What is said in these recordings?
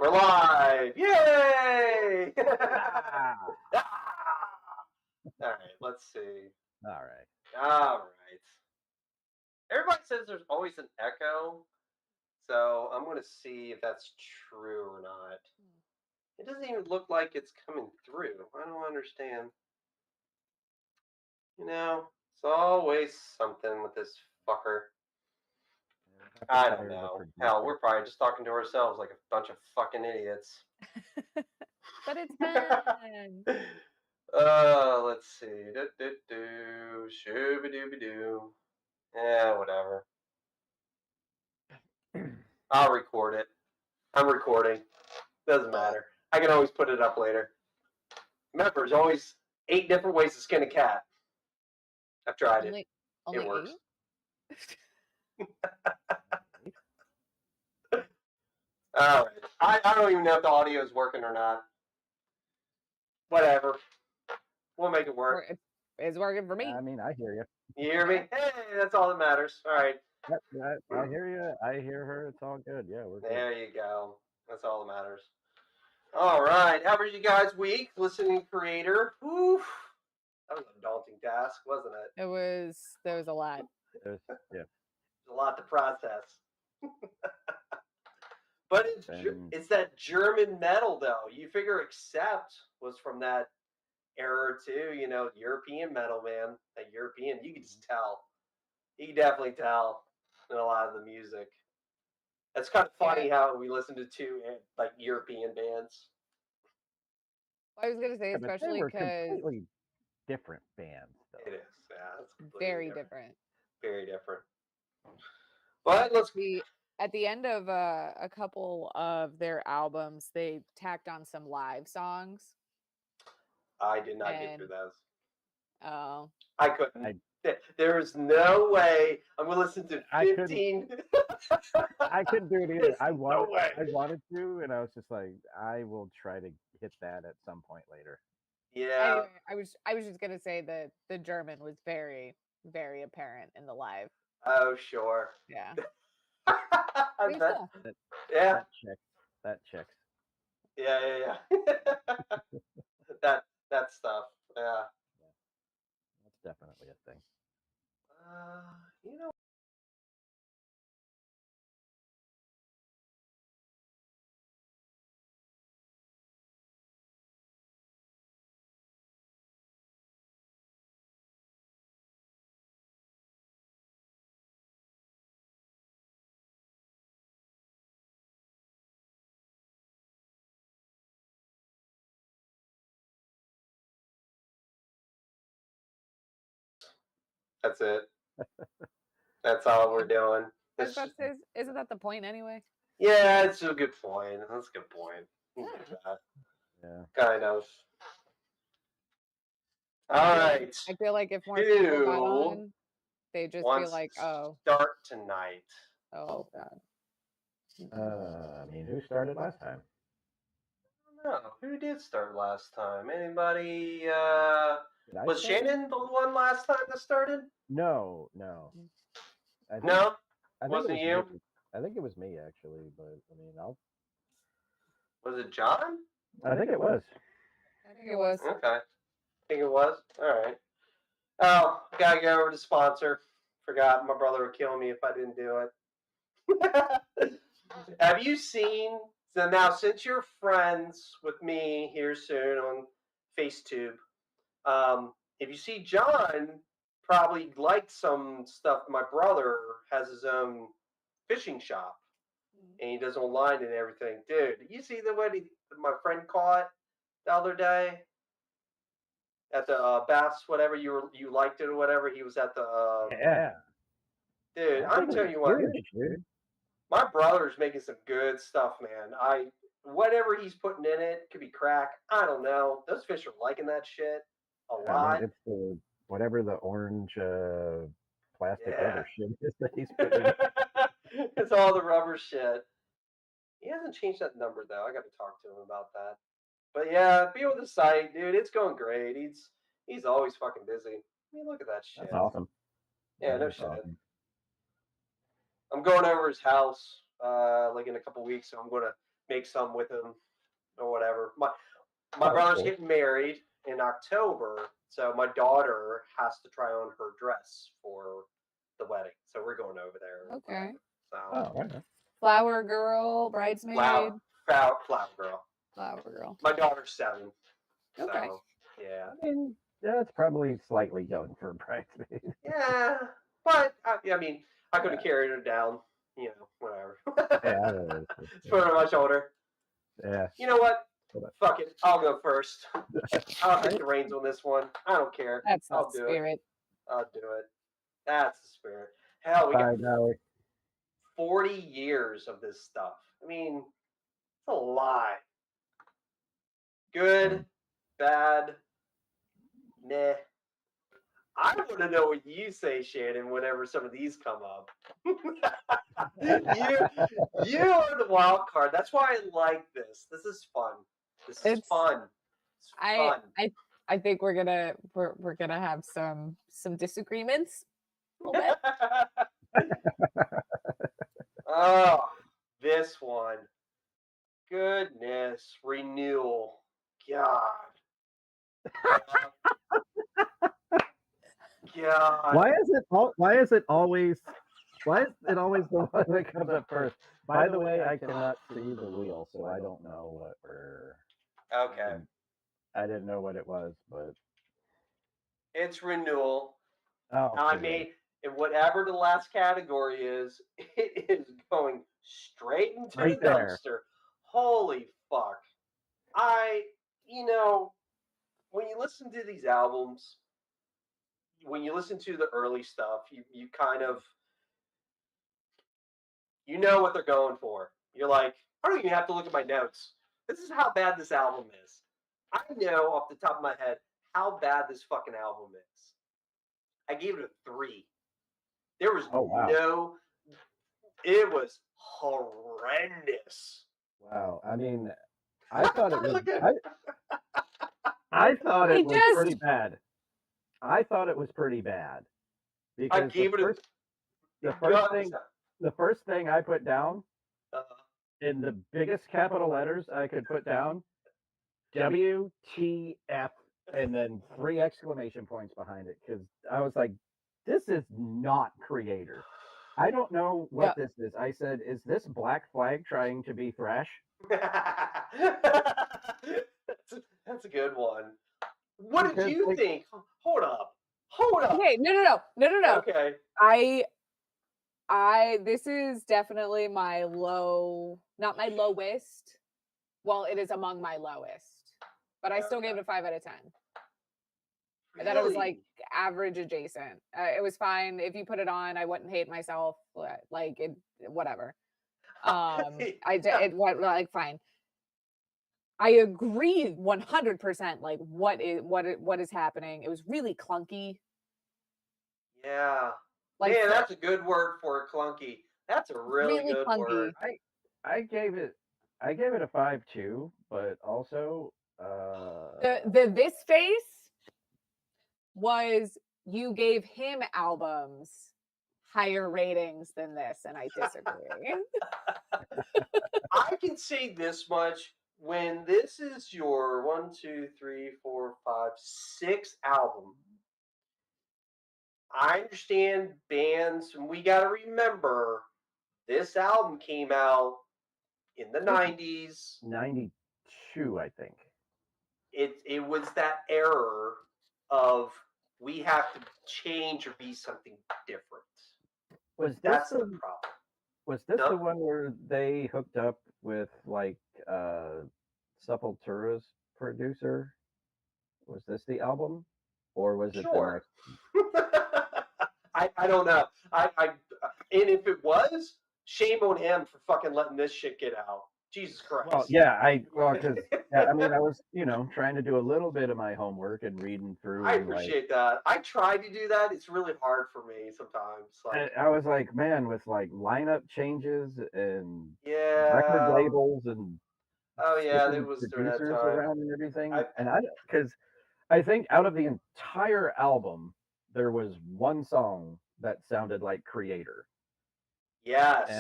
We're live! Yay! Ah! All right, let's see. All right. All right. Everybody says there's always an echo, so I'm going to see if that's true or not. It doesn't even look like it's coming through. I don't understand. It's always something with this fucker. I don't know. Hell, we're probably just talking to ourselves like a bunch of fucking idiots. But it's fun. Let's see. Do shooby dooby doo. Yeah, whatever. I'll record it. I'm recording. Doesn't matter. I can always put it up later. Remember, there's always 8 different ways to skin a cat. I've tried it. Only It works. 8? All right. I don't even know if the audio is working or not. Whatever. We'll make it work. It's working for me. I mean, I hear you. You hear me? Hey, that's all that matters. All right. I hear you. I hear her. It's all good. Yeah, we're good. There you go. That's all that matters. All right. How was you guys' week? Listening Kreator. Oof. That was a daunting task, wasn't it? There was a lot. Yeah. There's a lot to process. But it's that German metal, though. You figure Accept was from that era, too. European metal, man. That European, you can just tell. You can definitely tell in a lot of the music. It's kind of funny how we listen to 2 like European bands. I was gonna say, especially because completely different bands. Though. It is, yeah, it's very different. Very different. But let's be at the end of a couple of their albums, they tacked on some live songs. I did not get through those. Oh, I couldn't. There is no way I'm going to listen to 15. I couldn't do it either. I wanted to, and I was just like, I will try to hit that at some point later. Yeah. Anyway, I was just going to say that the German was very, very apparent in the live. Oh, sure. Yeah. Yeah. That checks. Yeah. that stuff. Yeah. That's definitely a thing. You know. That's it. That's all we're doing. I was about to say, isn't that the point anyway? Yeah, it's a good point. That's a good point. Yeah. Kind of. All right. I feel like if more people got on, they just feel like, oh. Start tonight. Oh, God. I mean, who started last time? I don't know. Who did start last time? Anybody? Was Shannon the one last time that started? No. No? Wasn't you? I think it was me, actually, but I mean, Was it John? I think it was. I think it was. Okay. I think it was? All right. Oh, gotta go over to sponsor. Forgot my brother would kill me if I didn't do it. Have you seen? So now, since you're friends with me here soon on FaceTube, if you see John probably liked some stuff. My brother has his own fishing shop, and he does online and everything. Dude, did you see the way my friend caught the other day at the bass? Whatever you liked it or whatever. He was at the yeah. Dude, I'm telling you what. My brother's making some good stuff, man. Whatever he's putting in it could be crack. I don't know. Those fish are liking that shit a lot. It's whatever the orange plastic rubber shit is that he's putting. It's all the rubber shit. He hasn't changed that number though. I got to talk to him about that. But yeah, be with the site, dude. It's going great. He's always fucking busy. I mean, look at that shit. That's awesome. Yeah, no shit. Awesome. I'm going over his house like in a couple weeks, so I'm going to make some with him or whatever. My Oh, brother's cool. getting married in October, so my daughter has to try on her dress for the wedding. So we're going over there. Okay. So Oh, okay. Flower girl, bridesmaid, flower girl. flower girl. My daughter's 7. Okay. So yeah. I mean, that's probably slightly young for a bridesmaid. Yeah, but I mean, I could have carried her down. Whatever. Yeah, It's pretty much older. yeah. You know what? Hold on. Fuck it. I'll go first. I'll take Alright. the reins on this one. I don't care. That's I'll not do spirit. it. I'll do it. That's the spirit. Hell, we got Bye, Valerie. 40 years of this stuff. I mean, it's a lie. Good, bad, meh. I want to know what you say, Shannon, whenever some of these come up. you are the wild card. That's why I like this. This is fun. This is fun. It's fun. I think we're gonna have some disagreements a little bit. Oh, this one. Goodness, renewal. God. God. Why is it always the one that comes up first? By the way, I cannot see the wheel, so I don't know what we're. Okay. I didn't know what it was, but It's renewal. oh, I okay. mean, and whatever the last category is, it is going straight into Right the there. dumpster. Holy fuck. When you listen to these albums, when you listen to the early stuff, you kind of, you know what they're going for. You're like, I don't even have to look at my notes. This is how bad this album is. I know off the top of my head how bad this fucking album is. I gave it a 3. There was wow. it was horrendous. Wow. I mean, I thought it was. I thought it was pretty bad. I thought it was pretty bad because I gave the first thing I put down in the biggest capital letters I could put down, WTF, and then 3 exclamation points behind it, because I was like, this is not Kreator. I don't know what this is. I said, is this Black Flag trying to be thrash? That's a good one. What did you think? Hold up. Okay, no. Okay. This is definitely my low, not my lowest. Well, it is among my lowest, but I still gave it a 5 out of 10. I thought it was like average adjacent. It was fine. If you put it on, I wouldn't hate myself. Like it, whatever. Fine. I agree 100%. Like what is happening? It was really clunky. Yeah. Like, man, that's a good word for it, clunky. That's a really good clunky word. I gave it a 5 too, but also this face was, you gave him albums higher ratings than this, and I disagree. I can say this much: when this is your 1, 2, 3, 4, 5, 6 album, I understand bands, and we got to remember this album came out in the 90s. 92, I think. It was that error of, we have to change or be something different. That's the problem. Was this the one where they hooked up with like Sepultura's producer? Was this the album, or was it the next? I don't know. And if it was, shame on him for fucking letting this shit get out. Jesus Christ. Well, yeah, because I mean, I was trying to do a little bit of my homework and reading through. I appreciate that. I try to do that. It's really hard for me sometimes. Like, I was like, man, with like lineup changes and record labels and there was during that time around and everything. Because I think out of the entire album, there was one song that sounded like Kreator. Yes.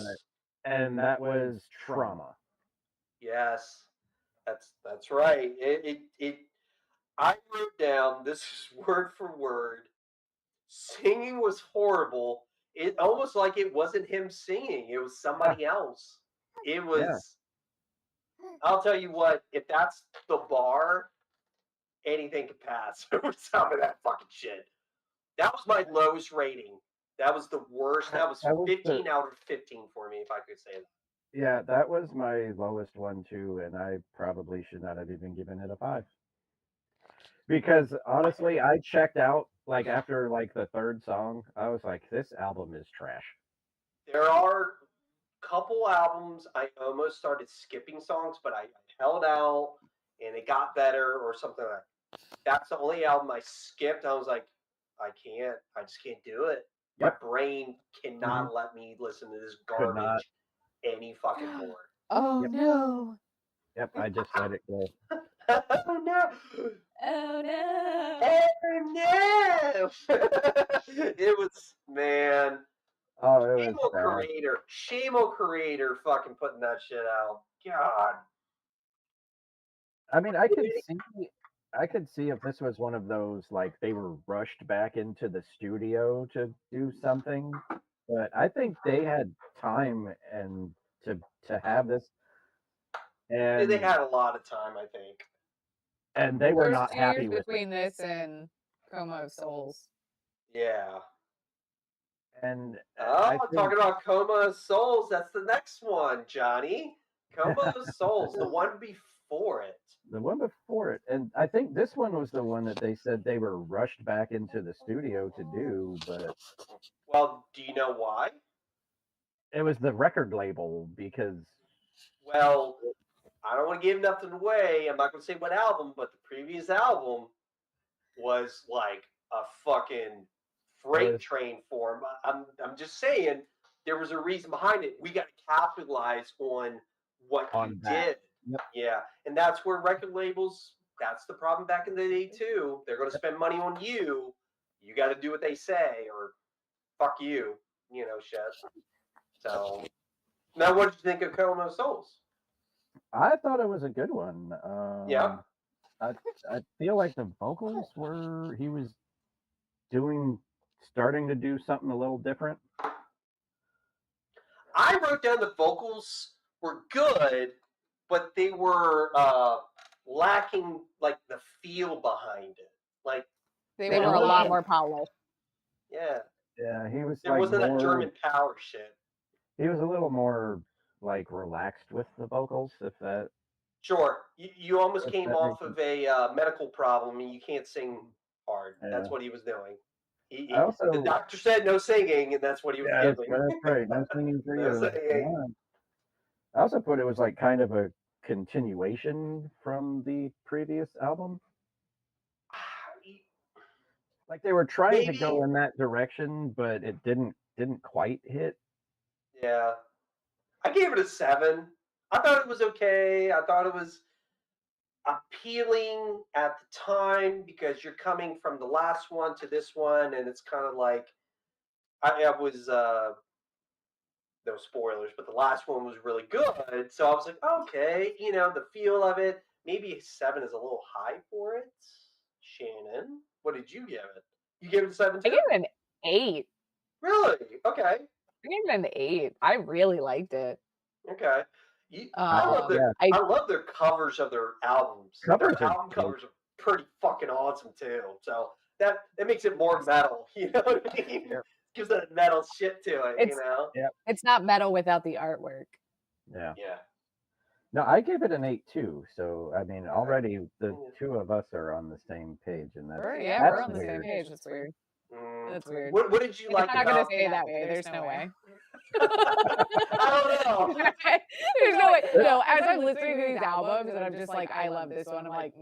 And that was Trauma. Yes, that's right. I wrote down this is word for word. Singing was horrible. It almost like it wasn't him singing. It was Yeah, somebody else. It yeah. was. I'll tell you what. If that's the bar, anything could pass over some of that fucking shit. That was my lowest rating. That was the worst. That was That was the 15 out of 15 for me, if I could say that. Yeah, that was my lowest one too, and I probably should not have even given it a 5. Because honestly, I checked out like after like the third song. I was like, this album is trash. There are a couple albums I almost started skipping songs, but I held out and it got better or something like that. That's the only album I skipped. I was like, I can't. I just can't do it. My Yep. brain Hmm. cannot let me listen to this Could not. garbage any fucking more. Oh Yep. no. Yep. I just let it go. Oh no! Oh no. Oh no! It was, man. Oh, it Shame was on bad. Kreator. Shame on Kreator fucking putting that shit out. God. I mean, I could see if this was one of those like they were rushed back into the studio to do something, but I think they had time and to have this, They and had a lot of time, I think. they were There's not 2 years happy with it. between this and Coma of Souls. Yeah. And Oh, I think talking about Coma of Souls. That's the next one, Johnny. Coma of Souls, the one before it. the one before it, and I think this one was the one that they said they were rushed back into the studio to do, but Well, do you know why? it was the record label because Well, I don't want to give nothing away. I'm not going to say what album, but the previous album was like a fucking it freight was train for him. I'm just saying there was a reason behind it. We got to capitalize on what you on that. did. Yep. Yeah, and that's where record labels. That's the problem back in the day too. They're going to Yep. spend money on you. You got to do what they say, or fuck you. Shit. So now, what did you think of Coma of Souls? I thought it was a good one. Yeah, I I feel like the vocals were he was doing starting to do something a little different. I wrote down the vocals were good, but they were lacking like the feel behind it. Like They it were a lot wasn't. more polished. Yeah, Yeah, he was there like wasn't that more. German power shit. He was a little more like relaxed with the vocals, Sure, you almost if came that off makes sense. of a medical problem and you can't sing hard. That's Yeah. what he was doing. I The also doctor said no singing, and that's what he was Yeah, giving. that's right. No singing for No you. singing. Yeah. I also put it was like kind of a continuation from the previous album. Like they were trying to Maybe. go in that direction, but it didn't quite hit. Yeah. I gave it a 7. I thought it was okay. I thought it was appealing at the time because you're coming from the last one to this one, and it's kind of like I was no spoilers, but the last one was really good. So I was like, okay, the feel of it. Maybe 7 is a little high for it. Shannon, what did you give it? You gave it a 7 I too? gave it an 8. Really? Okay. I gave it an 8. I really liked it. Okay. I love their Yeah, I love their covers of their albums. covers Their are album dope. covers are pretty fucking awesome too. So that makes it more metal. You know what I mean? Yep. Gives that metal shit to it. It's Yep. it's not metal without the artwork. Yeah. Yeah. No, I gave it an 8 too. So I mean, Okay. already the Yeah. two of us are on the same page, and We're that's on the same weird. page. That's weird. That's weird. What did you It's like not gonna about? stay that way. There's no way. I don't know. There's no way. No, as I'm listening to these albums and I'm just like, I love this one. I'm like,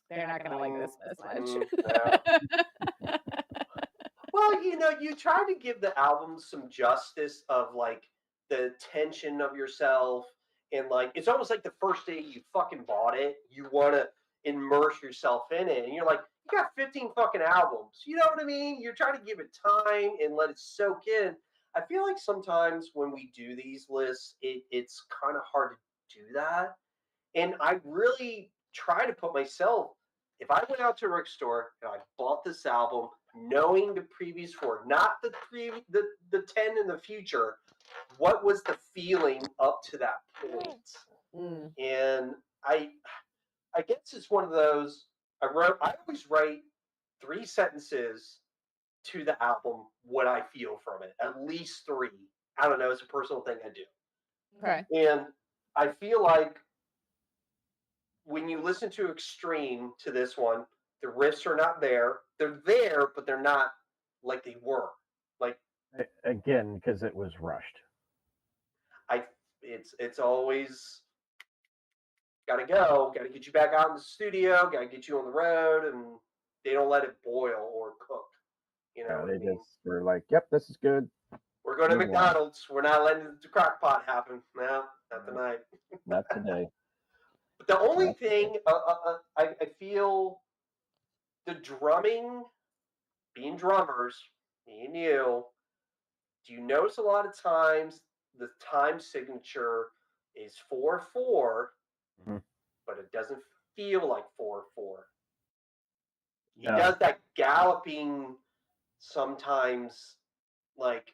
they're not gonna like this much. Well, you try to give the album some justice of like the tension of yourself, and like it's almost like the first day you fucking bought it, you want to immerse yourself in it, and you're like, you got 15 fucking albums. You know what I mean? You're trying to give it time and let it soak in. I feel like sometimes when we do these lists, it's kind of hard to do that. And I really try to put myself, if I went out to a record store and I bought this album, knowing the previous four, not the 10 in the future, what was the feeling up to that point? Mm. And I guess it's one of those. I always write 3 sentences to the album, what I feel from it, at least 3. I don't know. It's a personal thing I do, Okay. and I feel like when you listen to Extreme to this one, the riffs are not there. They're there, but they're not like they were. Like Again, because it was rushed. I, it's always got to go, got to get you back out in the studio, got to get you on the road, and they don't let it boil or cook. You know, They what I mean? just were like, "Yep, this is good." We're going to move on. McDonald's. We're not letting the crock pot happen. No, not No. tonight. Not today. But the only Not thing I feel the drumming, being drummers, me and you, do you notice a lot of times the time signature is 4/4, Mhm. but it doesn't feel like 4/4. He No. does that galloping sometimes, like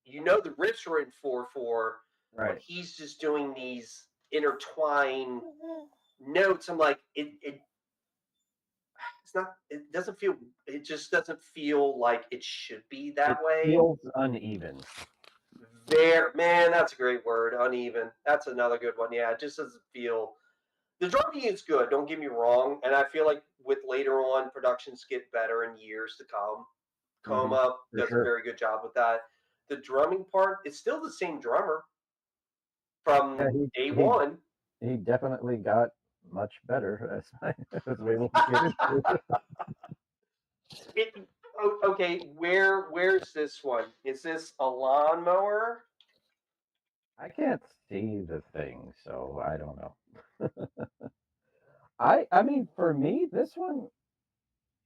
the riffs are in 4/4, but Right. he's just doing these intertwined notes. I'm like, it's not. It doesn't feel. It just doesn't feel like it should be that It way. feels uneven. There, man, that's a great word. Uneven. That's another good one. Yeah, it just doesn't feel. The drumming is good. Don't get me wrong, and I feel like with later on productions get better in years to come. Coma For does a sure. very good job with that. The drumming part, it's still the same drummer from Yeah, day one. He definitely got much better as we will get into. Okay, where's this one? Is this a lawnmower? I can't see the thing, so I don't know. I mean, for me, this one,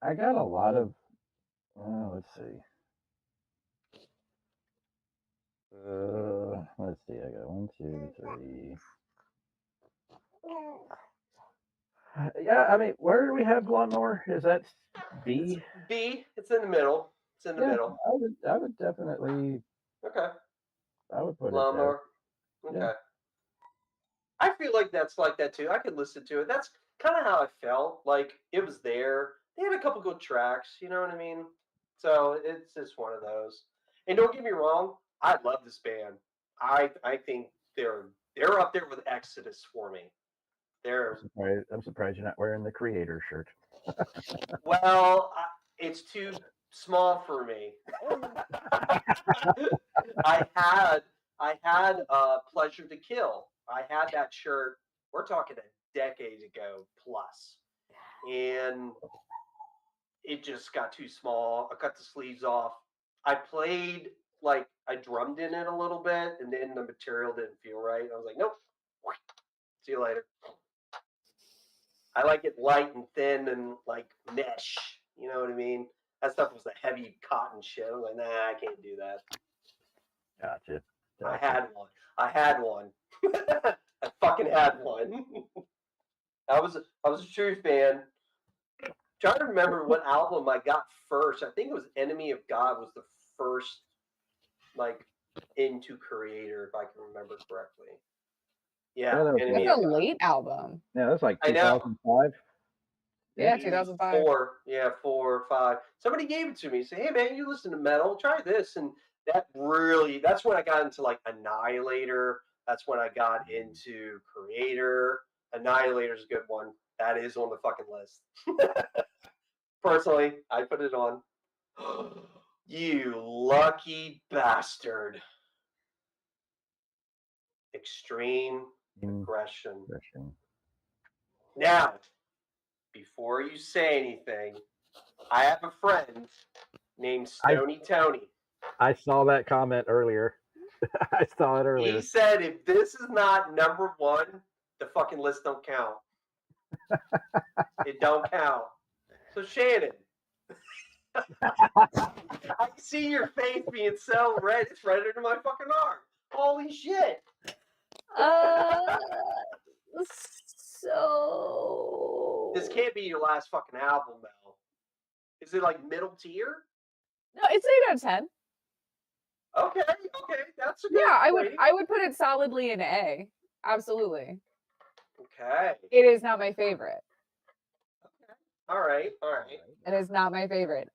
I got a lot of. Let's see. Let's see. I got 1, 2, 3. Yeah, I mean, where do we have lawnmower? Is that B? It's B. It's in the middle. It's in the Yeah, middle. I would definitely. Okay. I would put Lawnmower. it Okay. there. Yeah. I feel like that's like that too. I could listen to it. That's kind of how I felt. Like it was there. They had a couple good tracks. You know what I mean? So it's just one of those. And don't get me wrong, I love this band. I think they're up there with Exodus for me. They're I'm surprised you're not wearing the Kreator shirt. well, it's too small for me. I had Pleasure to Kill. I had that shirt. We're talking a decade ago plus, and it just got too small. I cut the sleeves off. I played like I drummed in it a little bit, and then the material didn't feel right. I was like, nope. See you later. I like it light and thin and like mesh. You know what I mean? That stuff was the heavy cotton shit. I was like, nah, I can't do that. Gotcha. I had one. I had one. I fucking had one. I was a true fan. Trying to remember what album I got first. I think it was Enemy of God was the first like into Kreator, if I can remember correctly. Yeah, Enemy That's of a God. late album. Yeah, that's like I know. 2005. Yeah, Maybe 2005. 4, yeah, 4 or 5. Somebody gave it to me. Say, hey man, you listen to metal, try this, and that's when I got into like Annihilator. That's when I got into Kreator. Annihilator's a good one. That is on the fucking list. Personally, I put it on. You lucky bastard. Extreme aggression. Now, before you say anything, I have a friend named Stony Tony. I saw that comment earlier. I saw it earlier. He said if this is not number 1, the fucking list don't count. It don't count. So Shannon, I see your face being so red. It's red under my fucking arm. Holy shit. so. This can't be your last fucking album, though. Is it like middle tier? No, it's 8 out of 10. Okay, that's a good Yeah, rating. I would put it solidly in A. Absolutely. Okay. It is not my favorite. Okay. All right. It is not my favorite.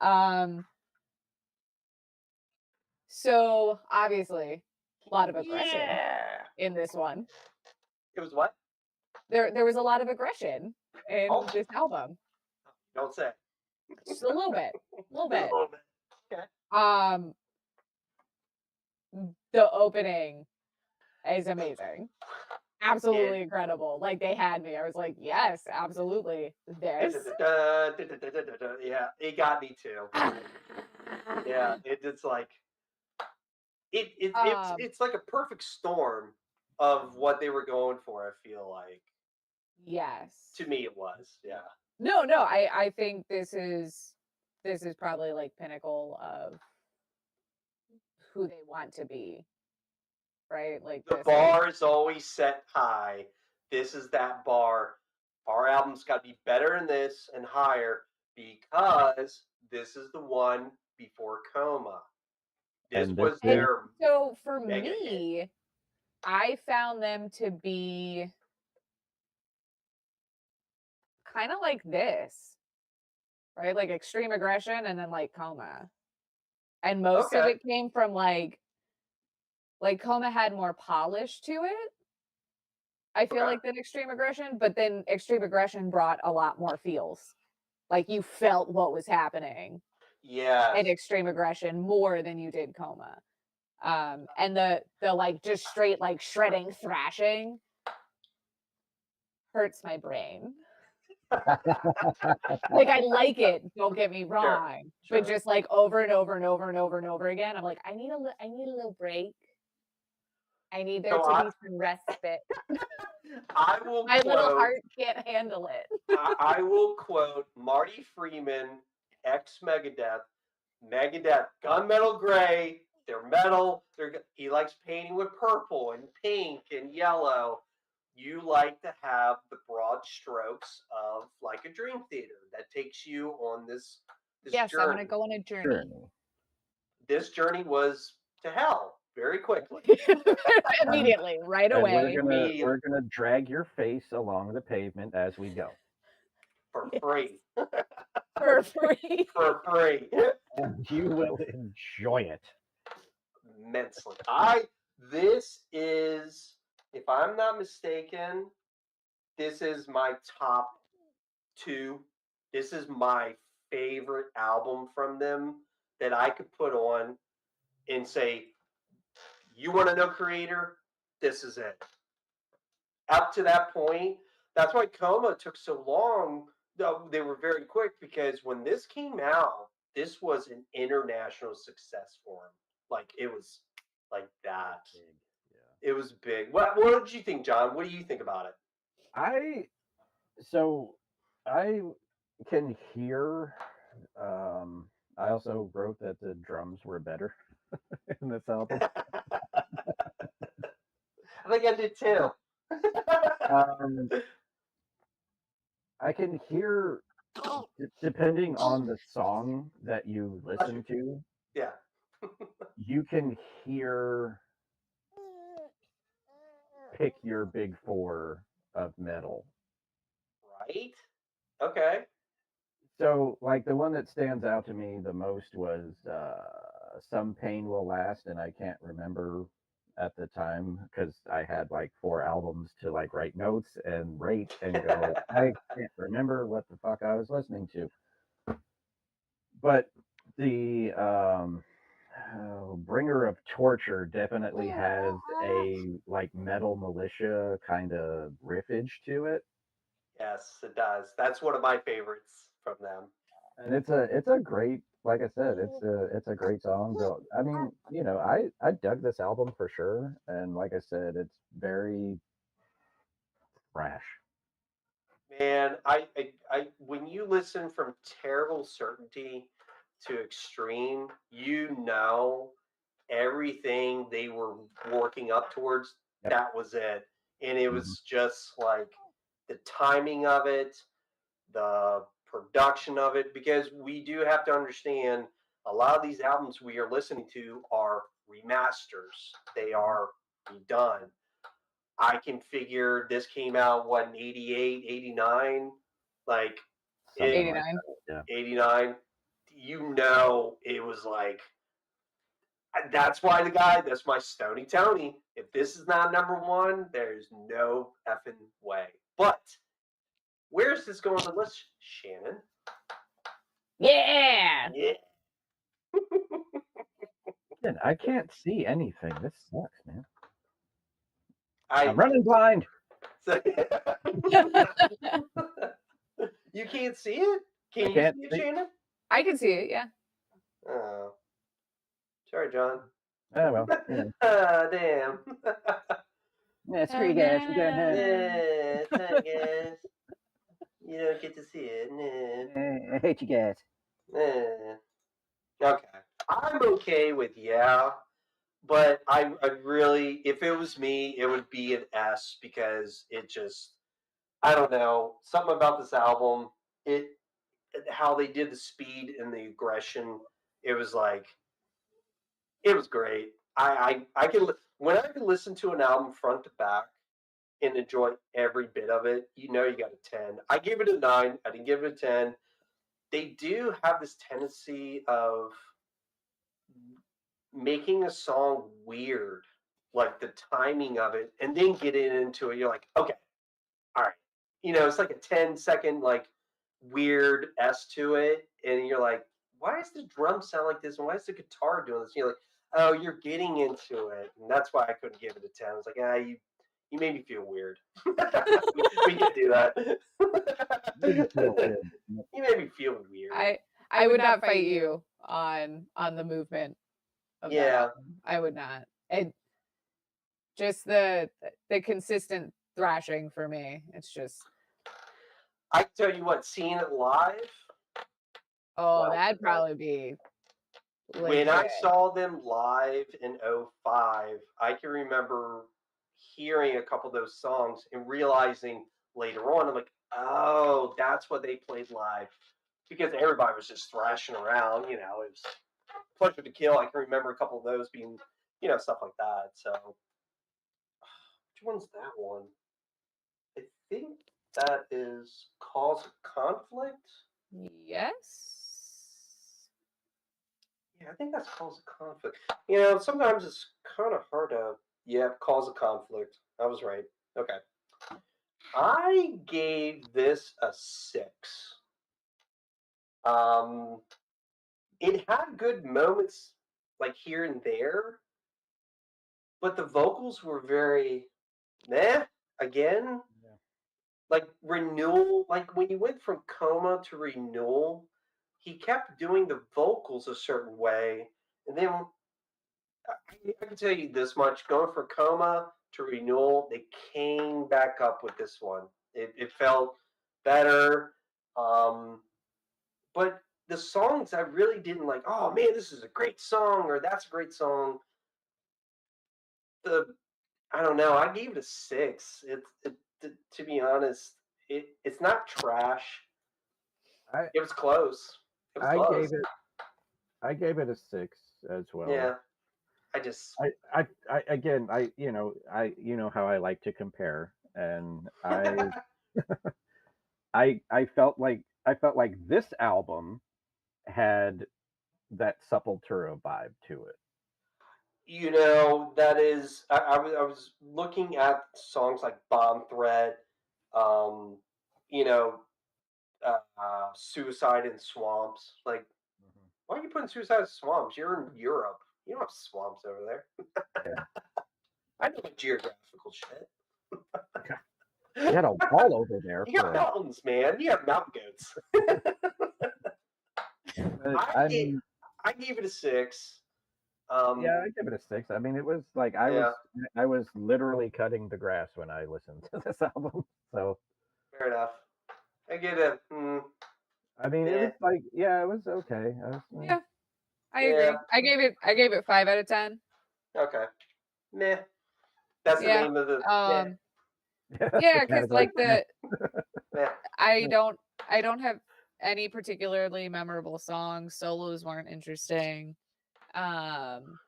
So obviously, a lot of aggression in this one. It was what? There was a lot of aggression in this album. Don't say. Just a little bit. Okay. The opening is amazing. Absolutely incredible. Like, they had me. I was like, yes, absolutely. This. Yeah, it got me too. Yeah, it's like it's like a perfect storm of what they were going for. I feel like. Yes. To me, it was. Yeah. No. I think this is probably like pinnacle of who they want to be. Right? Like, the bar is always set high. This is that bar. Our album's got to be better than this and higher because this is the one before Coma. This was their so for mega me, hit. I found them to be kind of like this, right? Like Extreme Aggression and then like Coma. And most of it came from like Coma had more polish to it. I feel like than Extreme Aggression, but then Extreme Aggression brought a lot more feels. Like, you felt what was happening. Yeah. In Extreme Aggression more than you did Coma. And the like just straight like shredding thrashing hurts my brain. Like, I like it, don't get me wrong, but just like over and over and over and over and over again, I'm like, I need a little break. I need there to be some respite. I will. My little heart can't handle it. I will quote Marty Freeman, ex Megadeth. Megadeth, gunmetal gray. They're metal. He likes painting with purple and pink and yellow. You like to have the broad strokes of like a dream theater that takes you on this yes, journey. I want to go on a journey. This journey was to hell very quickly. Immediately, right away. We're gonna drag your face along the pavement as we go. For free. For free. For free. And you will enjoy it. Immensely. This is, if I'm not mistaken, this is my top 2. This is my favorite album from them that I could put on and say, you want to know Kreator? This is it. Up to that point, that's why Coma took so long. They were very quick because when this came out, this was an international success for them. Like, it was like that. It was big. What did you think, John? What do you think about it? I can hear. I also wrote that the drums were better in this album. I think I did too. I can hear, depending on the song that you listen to. Yeah. You can hear pick your big 4 of metal. Right? Okay. So, like, the one that stands out to me the most was Some Pain Will Last, and I can't remember at the time because I had like 4 albums to like write notes and rate and go, I can't remember what the fuck I was listening to. But the Bringer of Torture definitely has a like Metal Militia kind of riffage to it. Yes, it does. That's one of my favorites from them. And it's a great, like I said, it's a great song. So, I mean, you know, I dug this album for sure, and like I said, it's very thrash. Man, I when you listen from Terrible Certainty to Extreme, you know everything they were working up towards. Yep. That was it, and it was just like the timing of it, the production of it, because we do have to understand a lot of these albums we are listening to are remasters. They are redone. I can figure this came out, what, in 88, 89? Like, Something it, like 89. that. 89. You know, it was like, that's why that's my Stony Tony. If this is not number one, there's no effing way. But where's this going on the list, Shannon? Yeah. Yeah. Yeah. I can't see anything. This sucks, man. I'm running blind. You can't see it? Can you can't see it, see. Shannon? I can see it, yeah. Oh. Sorry, John. Oh, well. Yeah. Damn. Yeah, screw you guys. I'm going home. Yeah, sorry, guys. You don't get to see it. Nah. I hate you guys. Okay. I'm okay with but I really, if it was me, it would be an S because it just, I don't know, something about this album, how they did the speed and the aggression, it was like, it was great. I can, when I can listen to an album front to back and enjoy every bit of it, you know, you got a 10. I gave it a 9. I didn't give it a 10. They do have this tendency of making a song weird, like the timing of it, and then getting into it. You're like, okay, all right. You know, it's like a 10-second, like, weird S to it. And you're like, why does the drum sound like this? And why is the guitar doing this? And you're like, oh, you're getting into it. And that's why I couldn't give it a 10. I was like, you made me feel weird. We can't do that. You made me feel weird. I would not fight you on the movement of that album. I would not. And just the consistent thrashing for me. It's just, I can tell you what, seeing it live. oh, Wow. that'd probably be When I legit. saw them live in 05, I can remember hearing a couple of those songs and realizing later on, I'm like, oh, that's what they played live. Because everybody was just thrashing around, you know, it was Pleasure to Kill. I can remember a couple of those being, you know, stuff like that. So, which one's that one? I think that is Cause of Conflict. Yes. Yeah, I think that's Cause of Conflict. You know, sometimes it's kind of hard to. Yeah, Cause of Conflict. I was right. Okay. I gave this a 6. It had good moments, like here and there, but the vocals were very meh. Again, Yeah. like Renewal. Like when you went from Coma to Renewal, he kept doing the vocals a certain way, and then I can tell you this much: going from Coma to Renewal, they came back up with this one. It felt better, but the songs I really didn't like. Oh man, this is a great song, or that's a great song. I don't know. I gave it a 6. To be honest, it's not trash. It was close. It was close. I gave it a 6 as well. Yeah. I just again, you know how I like to compare, and I felt like this album had that Sepultura vibe to it. You know, that is I was looking at songs like Bomb Threat, you know, Suicide in Swamps. Like, why are you putting Suicide in Swamps? You're in Europe. You don't have swamps over there. Yeah. I know geographical shit. You had a wall over there. You got mountains, man. You have mountain goats. I gave it a 6. Yeah, I give it a 6. I mean, it was like I was literally cutting the grass when I listened to this album. So fair enough. I get it. I mean, it was like, yeah, it was okay. Yeah, I agree. I gave it 5 out of 10. Okay. Meh. That's the name of the. Yeah, because like Yeah. I don't have any particularly memorable songs. Solos weren't interesting. Um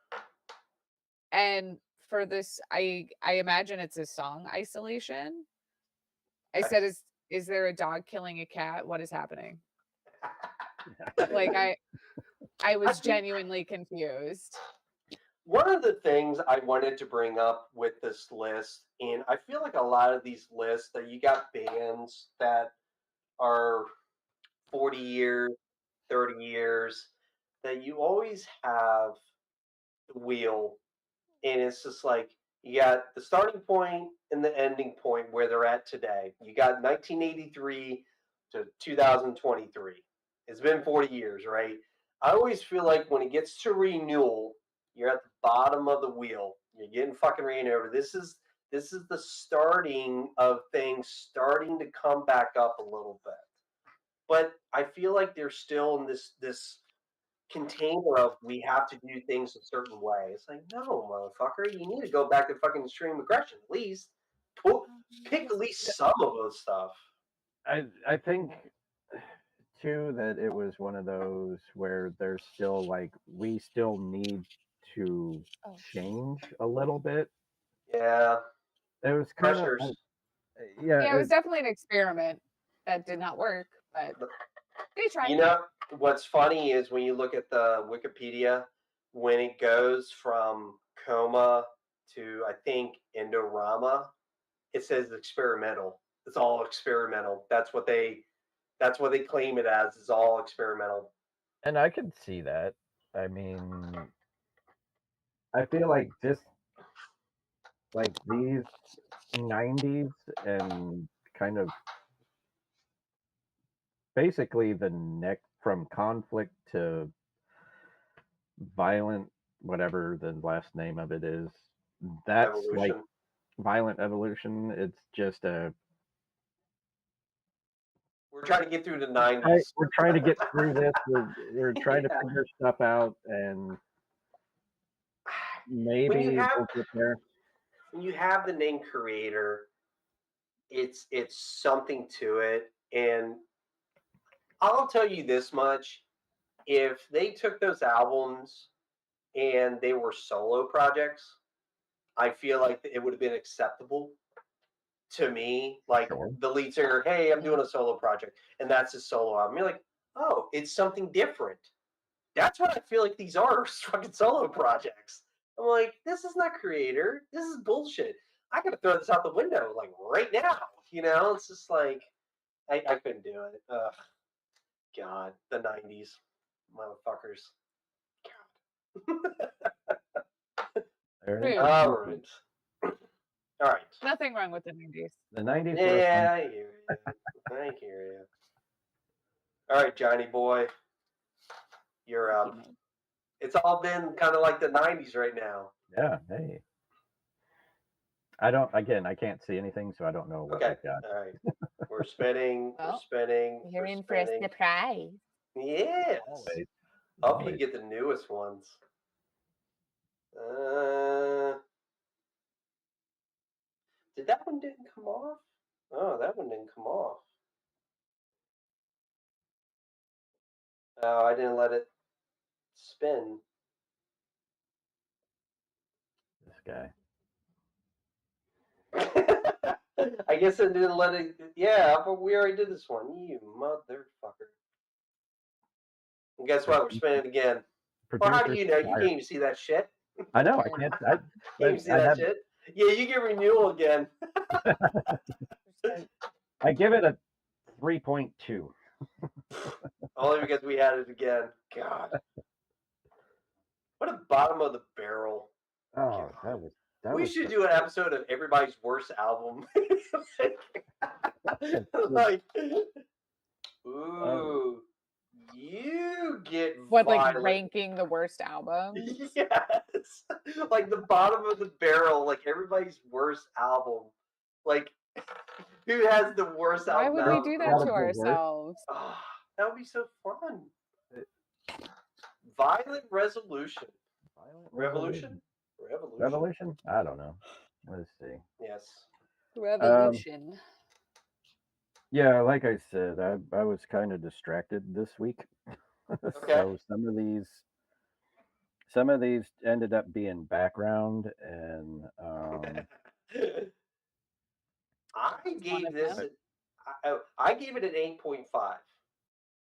and for this I imagine it's a song isolation. I said is there a dog killing a cat? What is happening? Like I I was think genuinely confused. one of the things I wanted to bring up with this list, and I feel like a lot of these lists that you got bands that are 40 years, 30 years, that you always have the wheel, and it's just like you got the starting point and the ending point where they're at today. You got 1983 to 2023. It's been 40 years, right? I always feel like when it gets to renewal, you're at the bottom of the wheel. You're getting fucking ran over. This is the starting of things starting to come back up a little bit. But I feel like they're still in this container of we have to do things a certain way. It's like, no, motherfucker, you need to go back to fucking extreme aggression. At least pick at least some of those stuff. I think too that it was one of those where there's still like we still need to Oh. change a little bit. Yeah, It was kind of pressures. Yeah, it was definitely an experiment that did not work, but they tried. You know what's funny is when you look at the Wikipedia, when it goes from coma to I think Endorama, it says experimental. It's all experimental. That's what they claim it as. It's all experimental. and I could see that. I mean, I feel like just like these 90s and kind of basically the neck from conflict to violent, whatever the last name of it is, that's like Evolution. violent evolution. It's just a We're trying to get through the 90s. we're trying to get through this. We're trying to Yeah. figure stuff out, and When you maybe have we'll get there. when you have the name Kreator, it's something to it. And I'll tell you this much: if they took those albums and they were solo projects, I feel like it would have been acceptable to me. Like Sure. the lead singer, hey, I'm doing a solo project, and that's his solo album. You're like, oh, it's something different. That's what I feel like these are fucking solo projects. I'm like, this is not Kreator. This is bullshit. I gotta throw this out the window like right now. It's just like I couldn't do it. Ugh, God, the '90s, motherfuckers. There Rude. is All right, all right. Nothing wrong with the 90s. the 90s were a fun. Yeah, I hear you. I hear you. All right, Johnny boy, you're up. It's all been kind of like the '90s right now. Yeah. Hey. I can't see anything, so I don't know what Okay, we've got. all right. We're spinning. We're Well, spinning. you're We're in for a spinning. surprise. Yes. Always. Hope you Always. get the newest ones. Did that one didn't come off? Oh, that one didn't come off. Oh, I didn't let it spin. This guy. I guess I didn't let it. Yeah, but we already did this one. You motherfucker. And guess what? We're spinning it again. Well, how do Producer you know? You supplier. can't even see that shit. I know. I can't. Can't even see I that have. shit. Yeah, you get renewal again. I give it a 3.2. Only because we had it again. God. What a bottom of the barrel. Oh, that We was should do an episode of everybody's worst album. Like, ooh, you get What, like violent. ranking the worst album? Yes, like the bottom of the barrel, like everybody's worst album. Like, who has the worst Why album? would we do that Out of to the worst. ourselves? Oh, that would be so fun. Violent resolution. Violent Revolution? Revolution. Revolution? I don't know. Let's see. Yes. Revolution. Yeah, like I said, I was kind of distracted this week, Okay. so some of these ended up being background, and I One gave of this. them. I gave it an 8.5.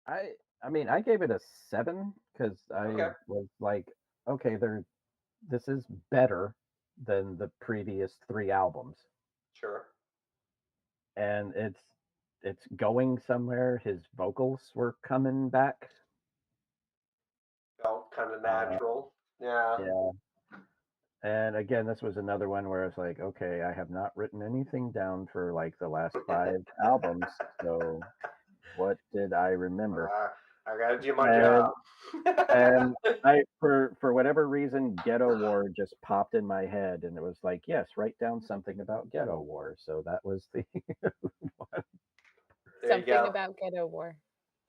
I I mean I gave it a 7 because I Okay. was like, okay, this is better than the previous 3 albums, Sure. and it's going somewhere. His vocals were coming back. Felt kind of Uh, natural. Yeah. yeah, and again, this was another one where I was like, okay, I have not written anything down for like the last 5 albums, so what did I remember? Uh, I gotta do my And job. and I for whatever reason, Ghetto War just popped in my head, and it was like, yes, write down something about Ghetto War. So that was the one. There you Something go. about Ghetto War.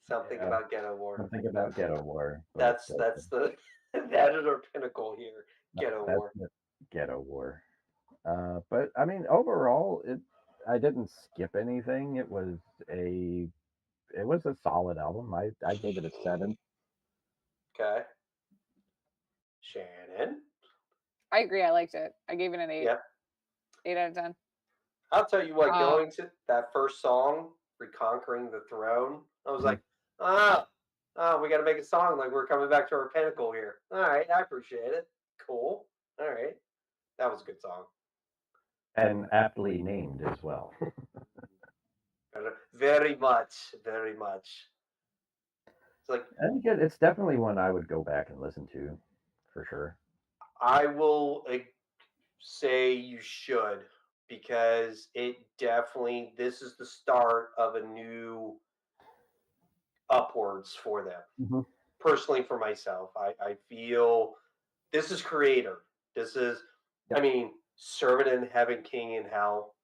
Something Yeah, about Ghetto War. something about Ghetto War, but That's the that is our pinnacle here. Ghetto that's War. it, Ghetto War. But I mean, overall, I didn't skip anything. A it was a solid album. I gave it a 7. Okay. Shannon. I agree. I liked it. I gave it an 8. Yeah. 8 out of 10. I'll tell you what, Um, going to that first song, Reconquering the Throne, I was Mhm. like, we got to make a song like we're coming back to our pinnacle here. All right, I appreciate it. Cool. All right. That was a good song. And aptly named as well. Very much, very much. It's like, And again, it's definitely one I would go back and listen to, for sure. I will say you should because this is the start of a new upwards for them. Hmm. Personally, for myself, I feel this is Kreator. This is, I Yep. mean, Servant in Heaven, King in Hell.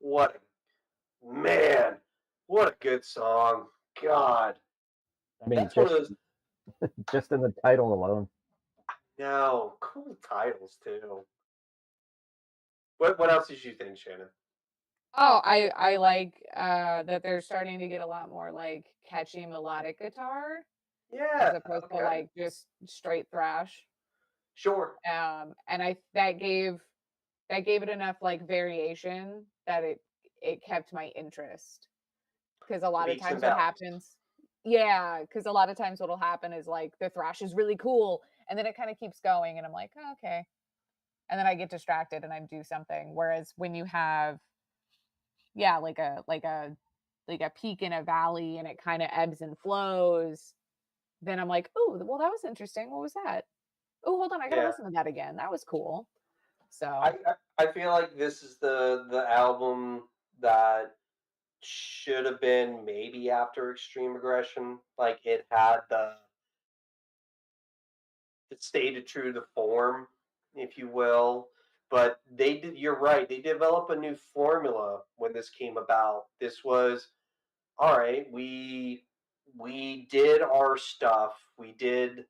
Man, what a good song. God, I mean, that's one of those. just in the title alone. No, cool titles too. What else did you think, Shannon? oh, I like that they're starting to get a lot more like catchy melodic guitar Yeah. as opposed to Okay. like just straight thrash. Sure. And that gave it enough like variation that it kept my interest. Because a lot of Peaks and times what valleys. happens, yeah, because a lot of times what'll happen is like the thrash is really cool, and then it kind of keeps going, and I'm like, oh, okay, and then I get distracted and I do something. Whereas when you have, yeah, like a peak in a valley and it kind of ebbs and flows, then I'm like, oh, well, that was interesting. What was that? Oh, hold on, I gotta Yeah. listen to that again. That was cool. I, So I feel like this is the album that should have been maybe after Extreme Aggression. Like it stayed true to form, if you will. But they did. You're right. They developed a new formula when this came about. This was all right. We did our stuff. We did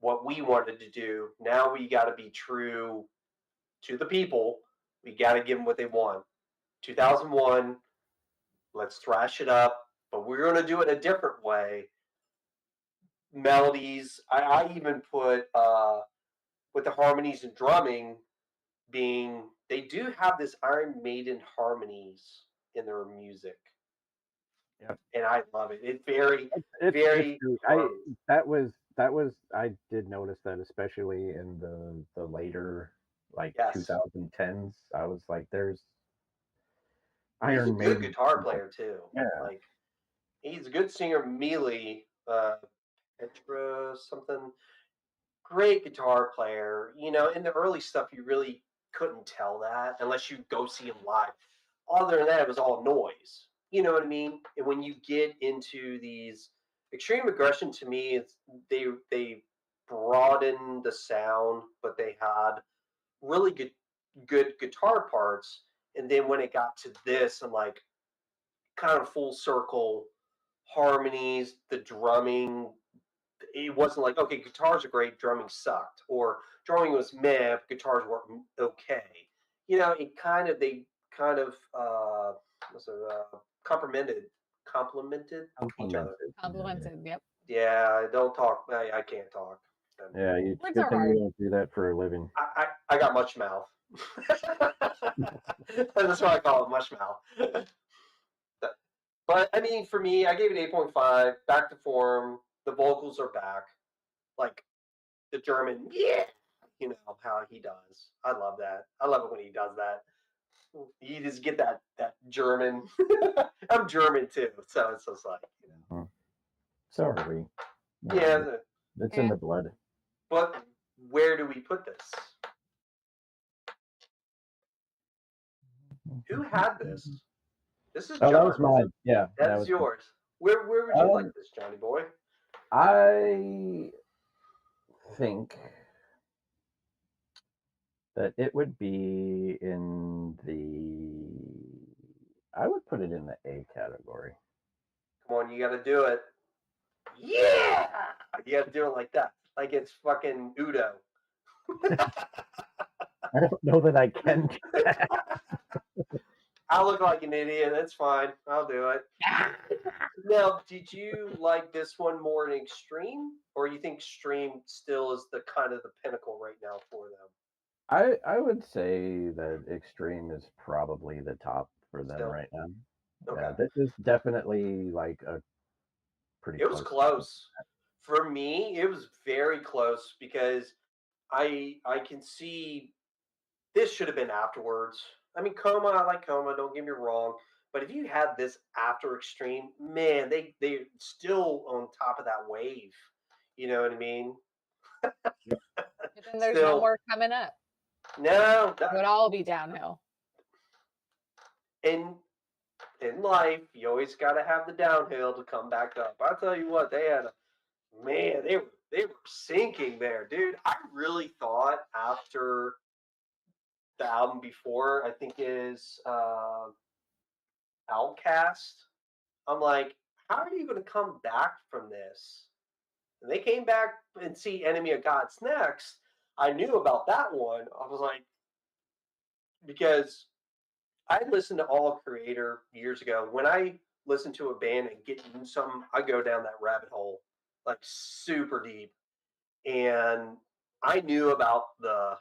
what we wanted to do. Now we got to be true to the people. We got to give them what they want. 2001. Let's thrash it up, but we're going to do it a different way. Melodies. I even put with the harmonies and drumming being they do have this Iron Maiden harmonies in their music, Yep. and I love it. It's very It's very true. That was I did notice that, especially in the later, like, yes. 2010s. I was like, there's He's a Iron good Maiden. guitar player too. Yeah. Like he's a good singer. Mealy, Petra something. Great guitar player. In the early stuff, you really couldn't tell that unless you go see him live. Other than that, it was all noise. You know what I mean? And when you get into these extreme aggression, to me, it's they broadened the sound, but they had really good guitar parts. And then when it got to this, and like kind of full circle harmonies, the drumming, it wasn't like okay, guitars are great, drumming sucked, or drumming was meh, guitars were okay. It kind of they kind of complimented each other. Complimented. Yep. Yeah, I don't talk. I can't talk. Yeah, it's Words good are thing hard. you don't do that for a living. I got much mouth. That's why I call it mush mouth. But I mean, for me, I gave it 8.5. Back to form. The vocals are back. Like the German, yeah, you know how he does. I love that. I love it when he does that. You just get that German. I'm German too, so it's just like, you know. So are we. Yeah, It's in the blood. but where do we put this? Who had this? This is Oh, John. that was mine. Yeah, That was yours. Where would you like this, Johnny boy? I think that it would be in the. I would put it in the A category. Come on, you got to do it. Yeah, you got to do it like that, like it's fucking Udo. I don't know that I can do that. I'll look like an idiot. That's fine. I'll do it. Now, did you like this one more in Extreme, or you think Extreme still is the kind of the pinnacle right now for them? I would say that Extreme is probably the top for them Still? right now. Okay. Yeah, this is definitely like a pretty. It was close. For me, it was very close because I can see this should have been afterwards. I mean, Coma, I like Coma. Don't get me wrong, but if you had this after Extreme, man, they still on top of that wave. You know what I mean? But then there's Still, no more coming up. No, It would all be downhill. in life, you always got to have the downhill to come back up. I tell you what, they had they were sinking there, dude. I really thought after the album before, I think is Outcast. I'm like, how are you going to come back from this? And they came back and see Enemy of God's next. I knew about that one. I was like, because I listened to all Kreator years ago. When I listen to a band and get into something, I go down that rabbit hole like super deep. And I knew about the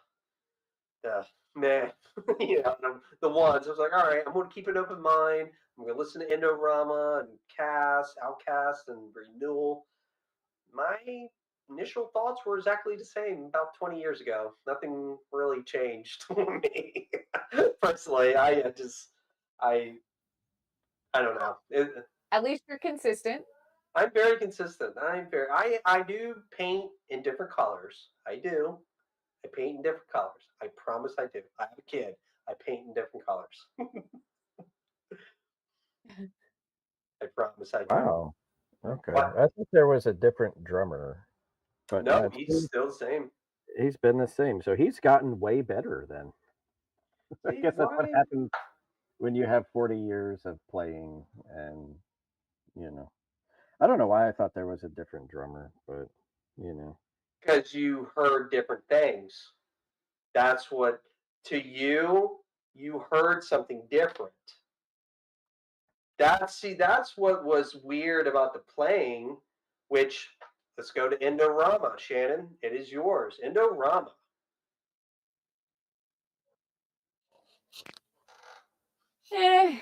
man, the ones. I was like, all right, I'm going to keep an open mind. I'm going to listen to Endorama and Outcast, and Renewal. My initial thoughts were exactly the same about 20 years ago. Nothing really changed for me. Personally, I don't know. At least you're consistent. I'm very consistent. I do paint in different colors. I do. I paint in different colors. I promise I do. I have a kid. I paint in different colors. I promise I do. Wow. Okay. What? I thought there was a different drummer, but No, he's still the same. he's been the same. So he's gotten way better then. I See, guess that's what why? happens when you have 40 years of playing, and I don't know why I thought there was a different drummer, but you know. Because you heard different things. That's what, to you, you heard something different. That's what was weird about the playing, which, let's go to Endorama, Shannon. It is yours. Endorama. Eh.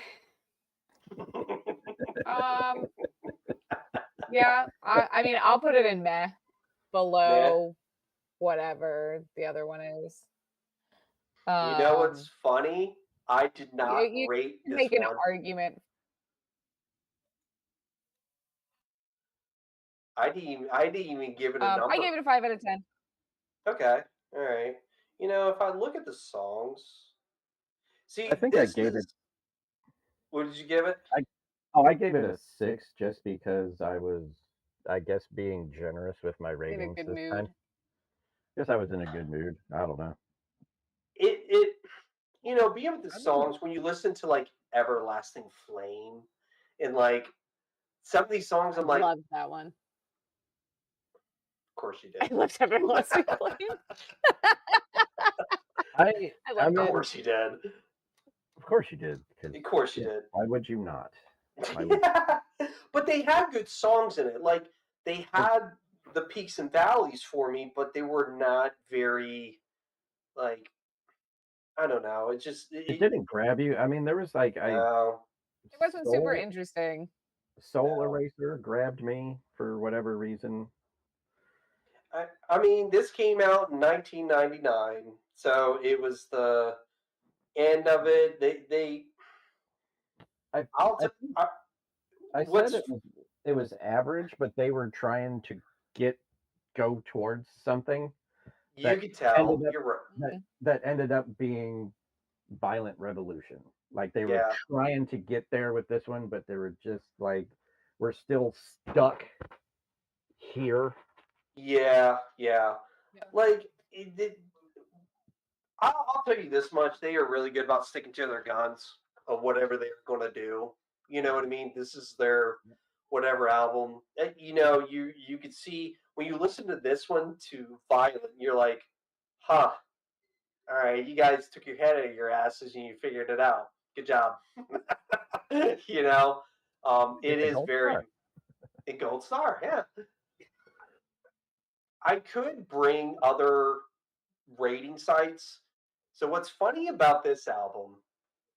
Yeah. I mean, I'll put it in meh, below whatever the other one is. You know what's funny? I did not you rate can this make an one. argument. I didn't even give it a number. I gave it a 5 out of 10. Okay, all right. If I look at the songs, see, I think I gave it. What did you give it? I gave it a 6 just because I was, I guess, being generous with my In a ratings good this mood. time. Guess I was in a good mood. I don't know. It being with the songs, when you listen to like Everlasting Flame and like some of these songs, I'm I like, loved that one. of course you I did. loved Everlasting Flame. I I loved Of it. course you did. Of course you did. 'Cause, Of course you yeah, did. why would you not? Why would Yeah. But they had good songs in it. Like they had the peaks and valleys for me, but they were not very like I don't know. It just it didn't grab you? I mean, there was like no, It wasn't super Soul interesting. Soul no. Eraser grabbed me for whatever reason. I mean, this came out in 1999, so it was the end of it. I I'll I tell. think I, I said what's it was average, but they were trying to go towards something you that could tell. ended up You're right. that Mhm. that ended up being Violent Revolution. Like they were Yeah, trying to get there with this one, but they were just like, we're still stuck here. yeah, yeah. Yeah. Like I'll tell you this much: they are really good about sticking to their guns of whatever they're going to do. You know what I mean? This is their whatever album. You know, you could see when you listen to this one to Violent, you're like, huh. All right, you guys took your head out of your asses and you figured it out. Good job. You know, it Get the is gold very star. a gold star. Yeah, I could bring other rating sites. So what's funny about this album?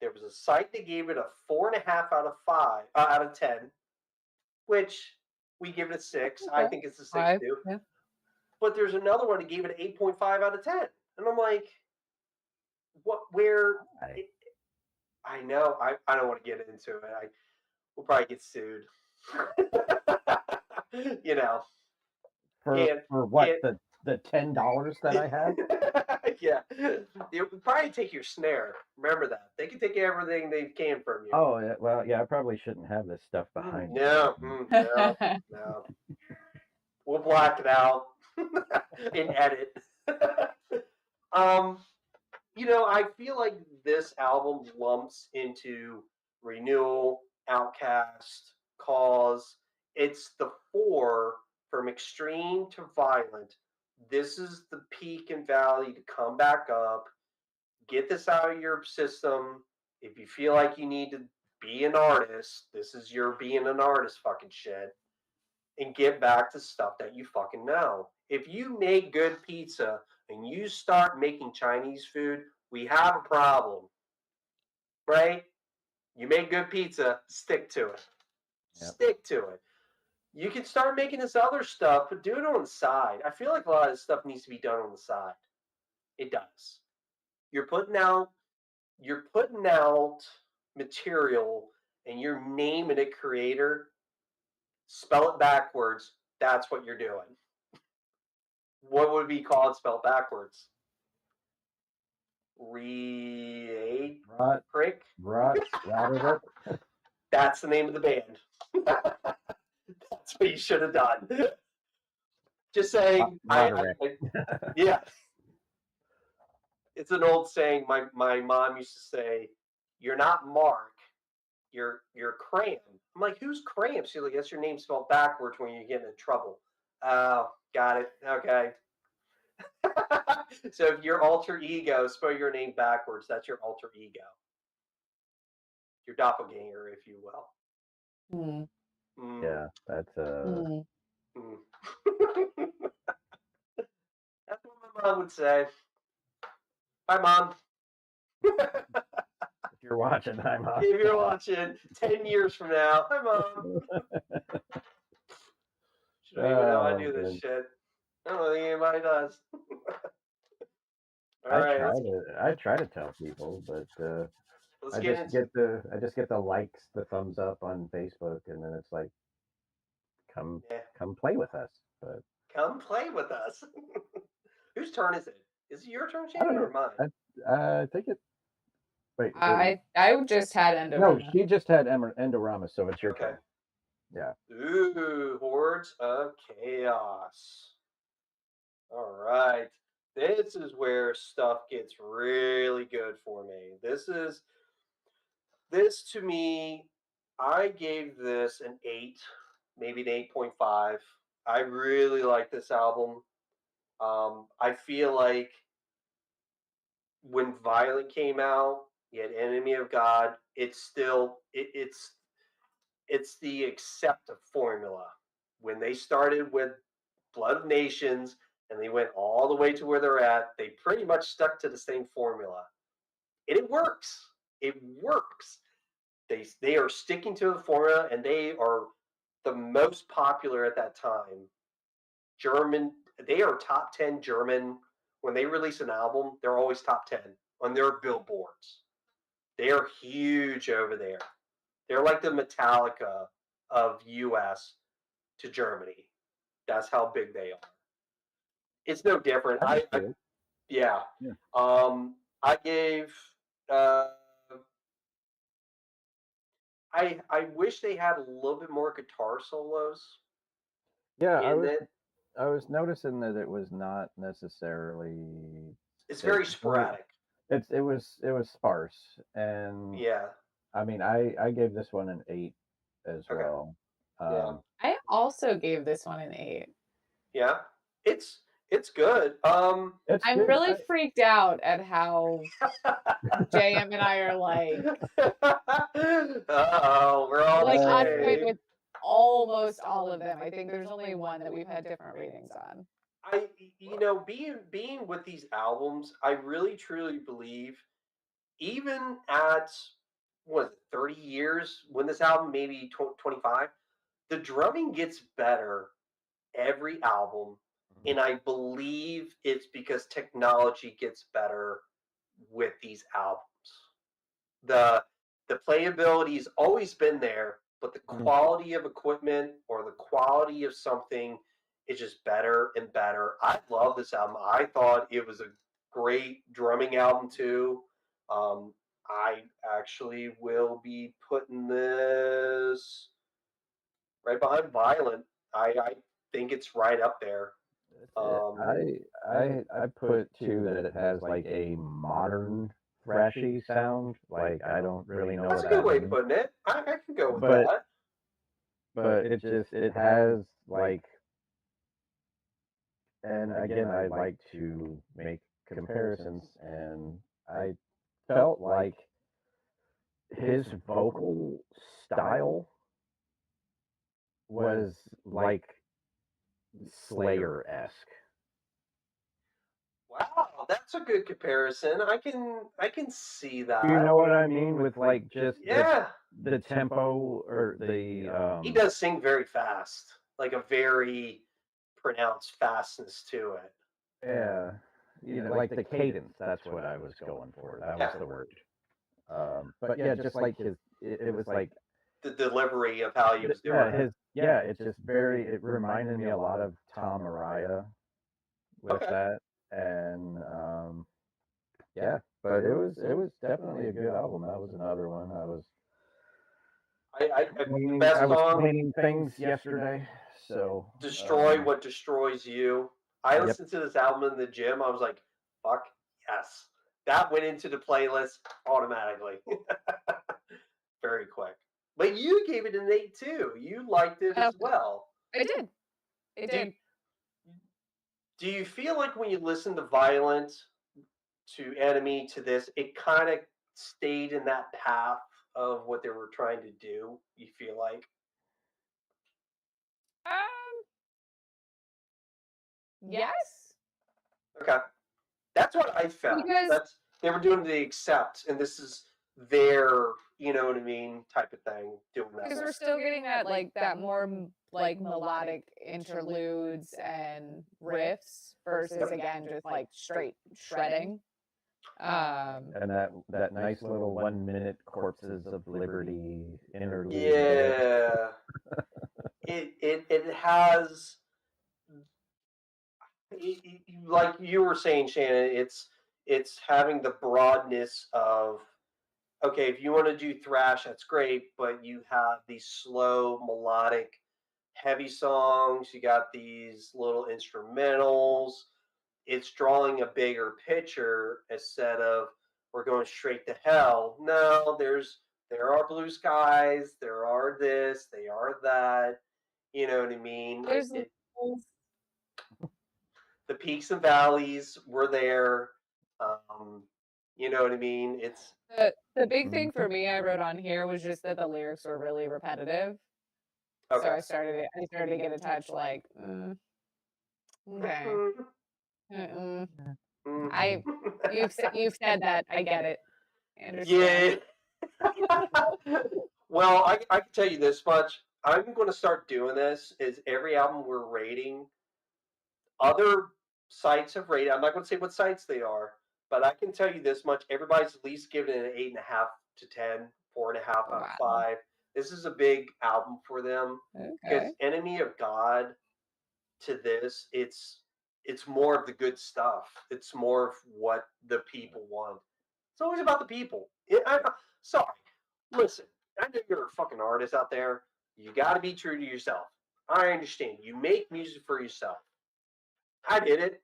There was a site that gave it a 4.5 out of 5 out of 10, which we give it a 6. I Okay. think it's a 6 Five. too. Yeah. But there's another one that gave it an 8.5 out of 10, and I'm like, what? Where? I, I know. I don't want to get into it. We'll probably get sued. You know, can't for what, can't. the $10 that I had? Yeah, it would probably take your snare. Remember that they can take everything they can from you. Oh, yeah, well, yeah, I probably shouldn't have this stuff behind me. No, no, no. We'll black it out and edit. um, I feel like this album lumps into Renewal, Outcast, Cause. It's the four from extreme to violent. This is the peak and valley to come back up. Get this out of your system. If you feel like you need to be an artist, this is your being an artist fucking shit. And get back to stuff that you fucking know. If you make good pizza and you start making Chinese food, we have a problem, right? You make good pizza, stick to it. Yep. Stick to it. You can start making this other stuff, but do it on the side. I feel like a lot of this stuff needs to be done on the side. It does. You're putting out material and you're naming it Kreator. Spell it backwards. That's what you're doing. What would be called spelled backwards? Create Rot, Prick. rotted it. That's the name of the band. That's what you should have done. Just saying. Roderick. Yeah. It's an old saying. My mom used to say, "You're not Mark. You're Cram." I'm like, "Who's Cram?" She's like, "That's your name spelled backwards when you're getting in trouble." Oh, got it. Okay. So if your alter ego, spell your name backwards, that's your alter ego. Your doppelganger, if you will. Mm. Mm. Yeah, that's Mm. Mm. That's what my mom would say. Hi, Mom. if you're watching, I'm on. If you're watching 10 years from now, hi, Mom. She don't even know I do this man. shit. I don't think anybody does. All I right, try to tell people, but let's I get just into get the likes, the thumbs up on Facebook, and then it's like, come yeah. come play with us. But Come play with us. Whose turn is it? Is it your turn, I don't Shannon, or know. mine? I think it. Wait, I just had no, Endorama. she just had Endorama, so it's your Okay. turn. Yeah. Ooh, Hordes of Chaos. All right. This is where stuff gets really good for me. This to me, I gave this an 8, maybe an 8.5. I really like this album. I feel like when Violet came out, You had Enemy of God. It's still it's the accepted formula. When they started with Blood of Nations and they went all the way to where they're at, they pretty much stuck to the same formula. And it works. It works. They are sticking to the formula, and they are the most popular at that time. German, they are top 10 German. When they release an album, they're always top 10 on their billboards. They are huge over there. They're like the Metallica of US to Germany. That's how big they are. It's no different. Yeah. Yeah. I gave uh I wish they had a little bit more guitar solos Yeah, in it. I was noticing that it was not necessarily It's it very sporadic. it was sparse, and Yeah. I mean I gave this one an 8 as Okay. well. Yeah. I also gave this one an 8. Yeah. It's good. It's I'm good. really freaked out at how JM and I are like Uh-oh, we're all on the point same. with almost all of them. I think there's only one that we've had different ratings on. Being with these albums, I really truly believe, even at what 30 years, when this album maybe 25, the drumming gets better every album, and I believe it's because technology gets better with these albums. The the playability's always been there, but the quality of equipment or the quality of something is just better and better. I love this album. I thought it was a great drumming album too. I actually will be putting this right behind Violent. I think it's right up there. I put too that it has like a modern thrashy sound. Like I don't really know That's what a good that way of means, putting it. I can go with but that. it has like, and again I like to make comparisons, and I felt like his vocal style was like Slayer esque. Wow, that's a good comparison. I can see that. You know what I mean? With like just Yeah, the tempo or the he does sing very fast, like a very pronounced fastness to it. yeah, you know, like the cadence. That's what I was going for. That was Yeah, the word. But yeah, just like it was like the delivery of how he was doing yeah, it. it's just very. It reminded me a lot of Tom Araya with Okay, that, and yeah, but it was definitely a good album. That was another one. the best I was song, cleaning things yesterday, so "Destroy What Destroys You." I yep. listened to this album in the gym. I was like, "Fuck yes!" That went into the playlist automatically, very quick. But you gave it an 8 too. You liked it as well. I did. It Do did. do you feel like when you listen to Violent, to Enemy, to this, it kind of stayed in that path of what they were trying to do? You feel like? Um, yes. Okay. That's what I felt. Because That's they were doing the accept, and this is their, you know what I mean, type of thing. Doing that. we're still getting that like that more like melodic interludes and riffs versus again just like straight shredding. And that nice little 1 minute Corpses of Liberty interlude. Yeah. It has like you were saying, Shannon. It's having the broadness of okay, if you want to do thrash, that's great, but you have these slow, melodic, heavy songs. You got these little instrumentals. It's drawing a bigger picture instead of we're going straight to hell. No, there are blue skies, there are this, they are that. You know what I mean? There's The peaks and valleys were there. Um, You know what I mean? It's The big thing for me I wrote on here was just that the lyrics were really repetitive. So okay. I started to get a touch like, okay. Mm-mm. I you've said that. I get it. I understand. Yeah. Well, I can tell you this much. I'm going to start doing this. Is every album we're rating, other sites have rated. I'm not going to say what sites they are, but I can tell you this much: everybody's at least giving it an 8.5 to 10, 4.5 Oh, out of wow. 5. This is a big album for them because Okay. Enemy of God to this, it's more of the good stuff. It's more of what the people want. It's always about the people. Sorry, listen. I know you're a fucking artist out there. You got to be true to yourself. I understand. You make music for yourself. I did it.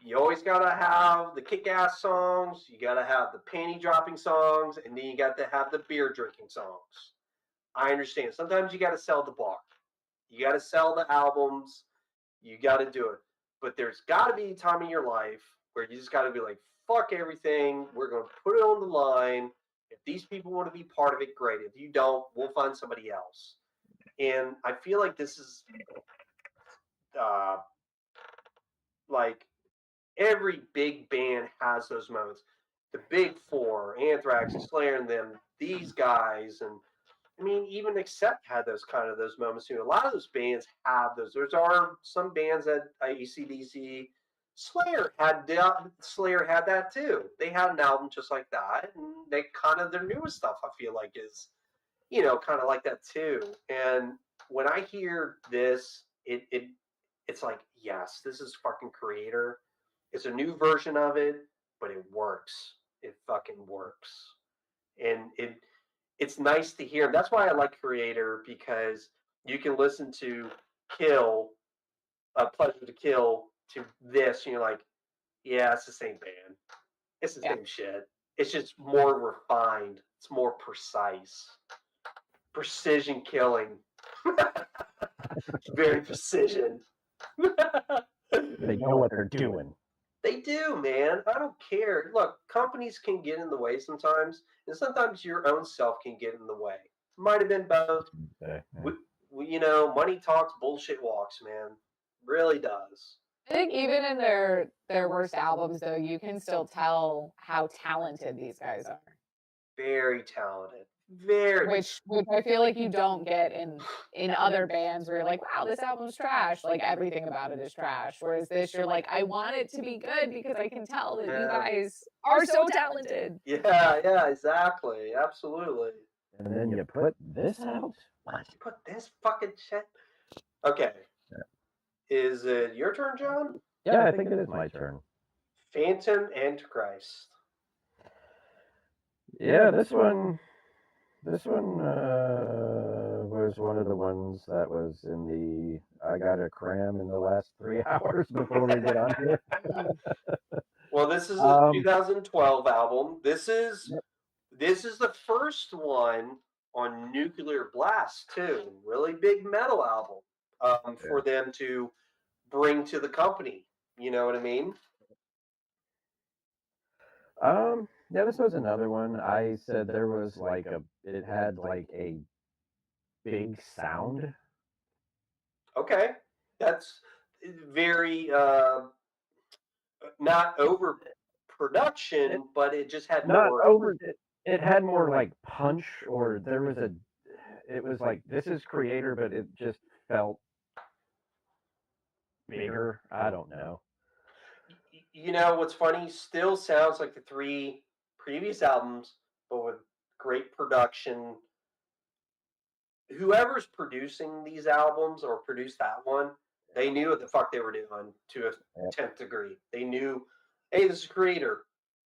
You always gotta have the kick-ass songs. You gotta have the panty dropping songs, and then you got to have the beer drinking songs. I understand. Sometimes you gotta sell the bar. You gotta sell the albums. You gotta do it. But there's gotta be a time in your life where you just gotta be like, fuck everything. We're gonna put it on the line. If these people want to be part of it, great. If you don't, we'll find somebody else. And I feel like this is uh, like every big band has those moments. The Big Four, Anthrax, Slayer, and them, these guys, and I mean, even Accept had those moments too. A lot of those bands have those. There's are some bands that AC/DC, Slayer had that too. They had an album just like that, and they kind of their newest stuff. I feel like is kind of like that too. And when I hear this, it's like yes, this is fucking Kreator. It's a new version of it, but it works. It fucking works, and it's nice to hear. That's why I like Kreator because you can listen to Kill, Pleasure to Kill to this, and you're like, yeah, it's the same band. It's the Yeah. same shit. It's just more refined. It's more precise. Precision killing. Very precision. They know what they're doing. They do, man. I don't care. Look, companies can get in the way sometimes, and sometimes your own self can get in the way. Might have been both. Money talks, bullshit walks, man. Really does. I think even in their worst albums though, you can still tell how talented these guys are. Very talented. Very. Which I feel like you don't get in other bands where you're like, wow, this album's trash. Like everything about it is trash. Whereas this, you're like, I want it to be good because I can tell that you guys are so talented. Yeah, exactly. Absolutely. And then you put this out? What? You put this fucking shit? Okay. Is it your turn, John? Yeah, I think it is my turn. Phantom Antichrist. Yeah, this one was one of the ones that was in the I gotta cram in the last 3 hours before we get on here. Well, this is a 2012 album. This is the first one on Nuclear Blast too. Really big metal album for them to bring to the company. You know what I mean? Yeah, this was another one. I said there was it had like a big sound. Okay, that's very not over production, but it just had Not more. over. It had more like punch, or there was a. It was like this is Kreator, but it just felt bigger. I don't know. You know what's funny? Still sounds like the 3 previous albums, but with great production. Whoever's producing these albums or produced that one, they knew what the fuck they were doing to a 10th degree. They knew, hey, this is Kreator.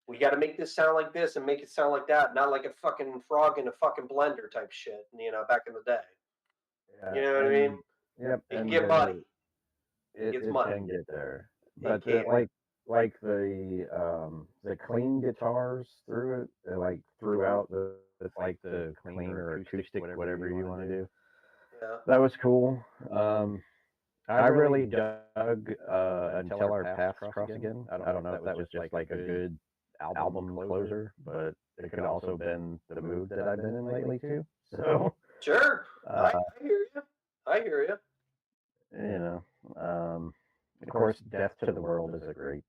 We got to make this sound like this and make it sound like that, not like a fucking frog in a fucking blender type shit. Back in the day. Yeah, You know what I mean? Yep, It can get muddy. It money. can get there, but like the clean guitars through it, like throughout it's like the clean or acoustic, whatever you want to do. Yeah. That was cool. I really dug Until Our Paths Cross Again. I don't know if that was just like a good album closer, but it could also been the mood that I've been in lately too. So Sure, uh, I hear you. I hear you. you know, of course, Death to the World is a great.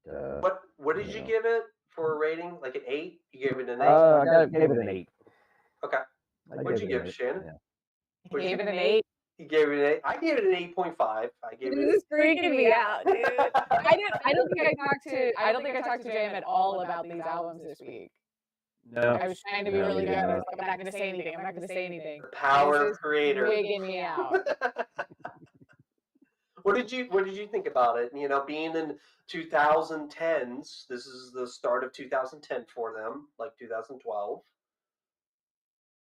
What did you give it for a rating? Like an 8? You gave it an 8? Gave it an 8. Okay. I What'd gave you it give an it, 8. Shannon? Yeah. What'd Gave you it an 8. You gave it an 8. I gave it an 8.5. I gave This it. is freaking me out, dude. I don't think I talked to JM at all about these albums this week. No, I was trying to be no, really you good. I didn't. was like, I'm not going to say anything. I'm not going to say anything. The power This of is Kreator. wigging me out. What did you think about it? You know, being in 2010s, this is the start of 2010 for them, like 2012.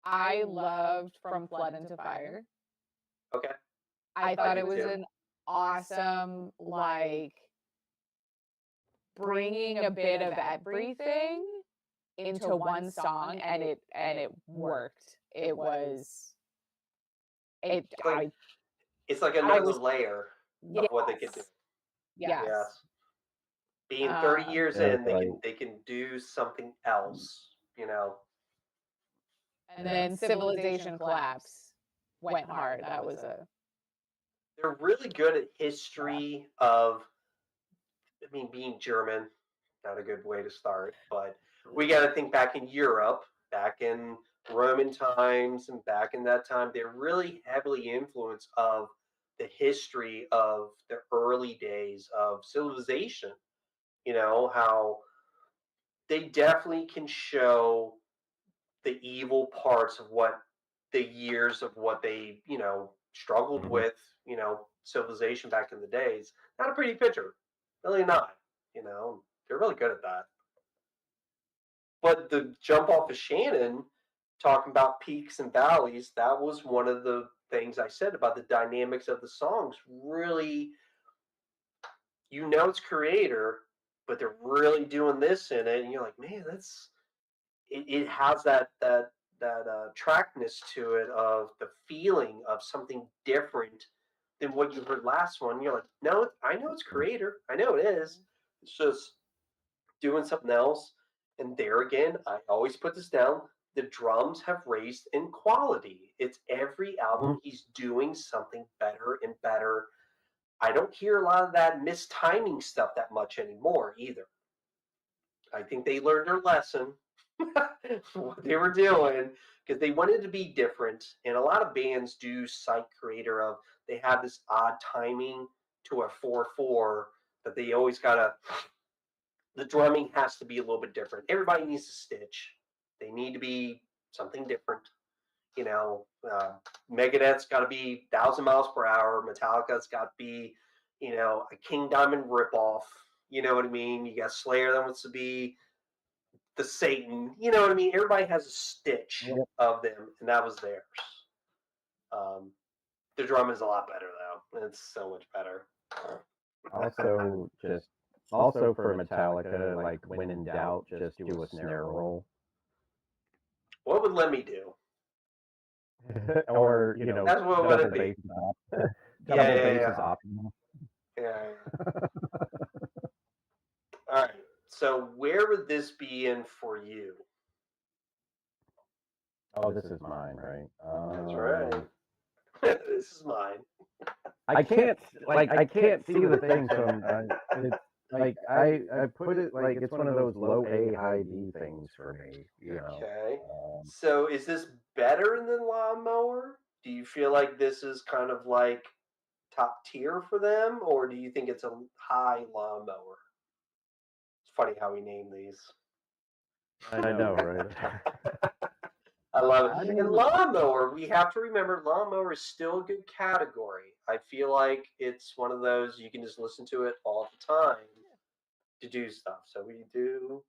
I loved From Flood into Fire. Okay. I thought did it was too. an awesome, like, bringing a bit of everything into one song, and it worked. It was It's like another layer of what they could do. Yes. Yes. Being 30 years Yeah, in, right. they can do something else, you know. And then Civilization Collapse went hard. That was a. They're really good at history of, I mean, being German, not a good way to start, but we got to think back in Europe, back in Roman times, and back in that time, they're really heavily influenced of the history of the early days of civilization. You know, how they definitely can show the evil parts of what the years of what they, you know, struggled Mhm. with, you know, civilization back in the days. Not a pretty picture. Really not. You know, they're really good at that. But the jump off of Shannon, talking about peaks and valleys, that was one of the things I said about the dynamics of the songs. Really, you know, it's Kreator, but they're really doing this in it, and you're like, man, it has that trackness to it of the feeling of something different than what you heard last one. You're like, no, I know it's Kreator, I know it is. It's just doing something else. And there again, I always put this down. The drums have raised in quality. It's every album he's doing something better and better. I don't hear a lot of that mistiming stuff that much anymore either. I think they learned their lesson, what they were doing, because they wanted to be different. And a lot of bands do cite Kreator of they have this odd timing to a 4/4 that they always gotta. The drumming has to be a little bit different. Everybody needs to stitch. They need to be something different. You know, Megadeth's got to be 1,000 miles per hour. Metallica's got to be, you know, a King Diamond ripoff. You know what I mean? You got Slayer that wants to be the Satan. You know what I mean? Everybody has a stitch of them, and that was theirs. The drum is a lot better though. It's so much better. Also for Metallica, like when in doubt, just do a snare roll. What would Lemmy do? Or you know, that's what would it be? Double bass is optional. Yeah. All right. So where would this be in for you? Oh, this is mine, right? That's right. This is mine. I can't see the thing, so it's like I put it like it's one of those low A, high B things for me. You know. Okay. So is this better than Lawnmower? Do you feel like this is kind of like top tier for them, or do you think it's a high Lawnmower? It's funny how we name these. I know, right? I love it. And Lawnmower, we have to remember Lawnmower is still a good category. I feel like it's one of those you can just listen to it all the time to do stuff. So we do,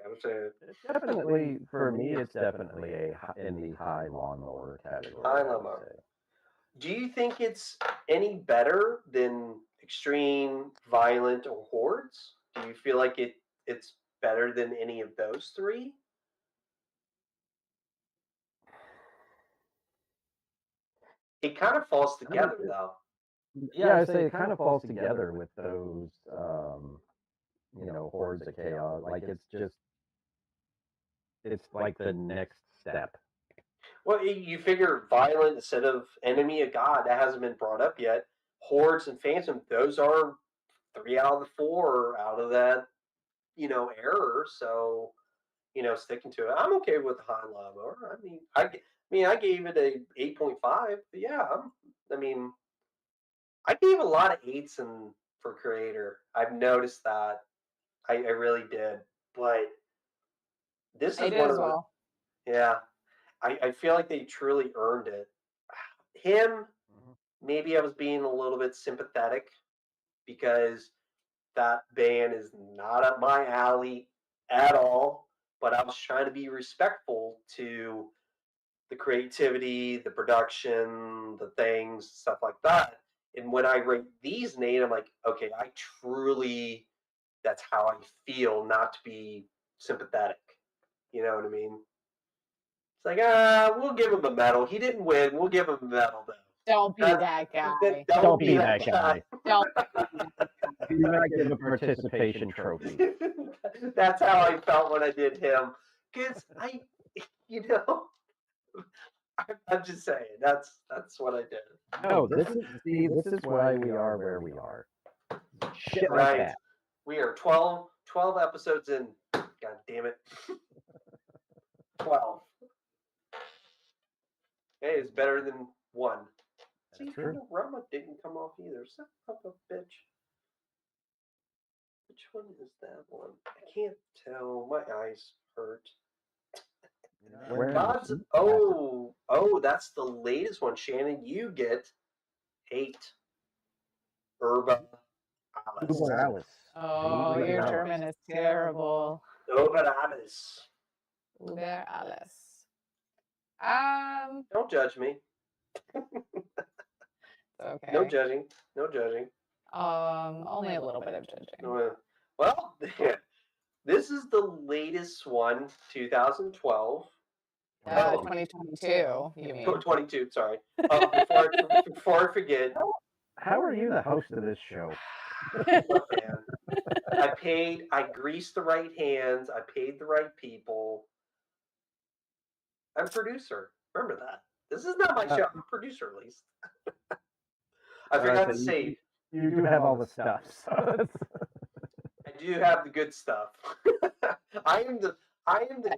gotta say it. Definitely, for me, it's definitely in the high lawnmower category. High I would Lawnmower. say. Do you think it's any better than Extreme, Violent, or Hordes? Do you feel like it's better than any of those three? It kind of falls together though. Yeah, I say it kind of falls together with those, you know, hordes of chaos. Like it's just it's like the next step. Well, you figure violent instead of enemy of God. That hasn't been brought up yet. Hordes and Phantom, those are 3 out of the 4 out of that, error. So, sticking to it. I'm okay with the high level. I gave it a 8.5. But yeah, I gave a lot of 8s for Creator. I've noticed that. I really did. But this I is did one as of the, well. yeah. I feel like they truly earned it. Him, maybe I was being a little bit sympathetic because that band is not up my alley at all. But I was trying to be respectful to the creativity, the production, the things, stuff like that. And when I rate these, Nate, I'm like, okay, I truly, that's how I feel, not to be sympathetic. You know what I mean? It's like, we'll give him a medal. He didn't win. We'll give him a medal, though. Don't be that guy. Don't be that guy. Don't. Do not give a participation trophy. That's how I felt when I did him. Because I'm just saying. That's what I did. No, this is why we are where we are. Shit like Right. that. We are 12 episodes in. God damn it. 12. Hey, it's better than 1. See, true. the Rama didn't come off either. Son of a bitch. Which one is that one? I can't tell. My eyes hurt. God's, that's the latest one. Shannon, you get 8. Urba Alice. Oh, your German is terrible. Urba Alice. Uber alles. Don't judge me. Okay. No judging. No judging. Only a little bit of judging. Well, this is the latest one, 2012. 2022, you mean? 22, sorry. Before I forget. How are you the host of this show? Look, man, I greased the right hands. I paid the right people. I'm producer. Remember that. This is not my show. I'm producer, at least. I forgot to say. You do have all the stuff. So I do have the good stuff. I am the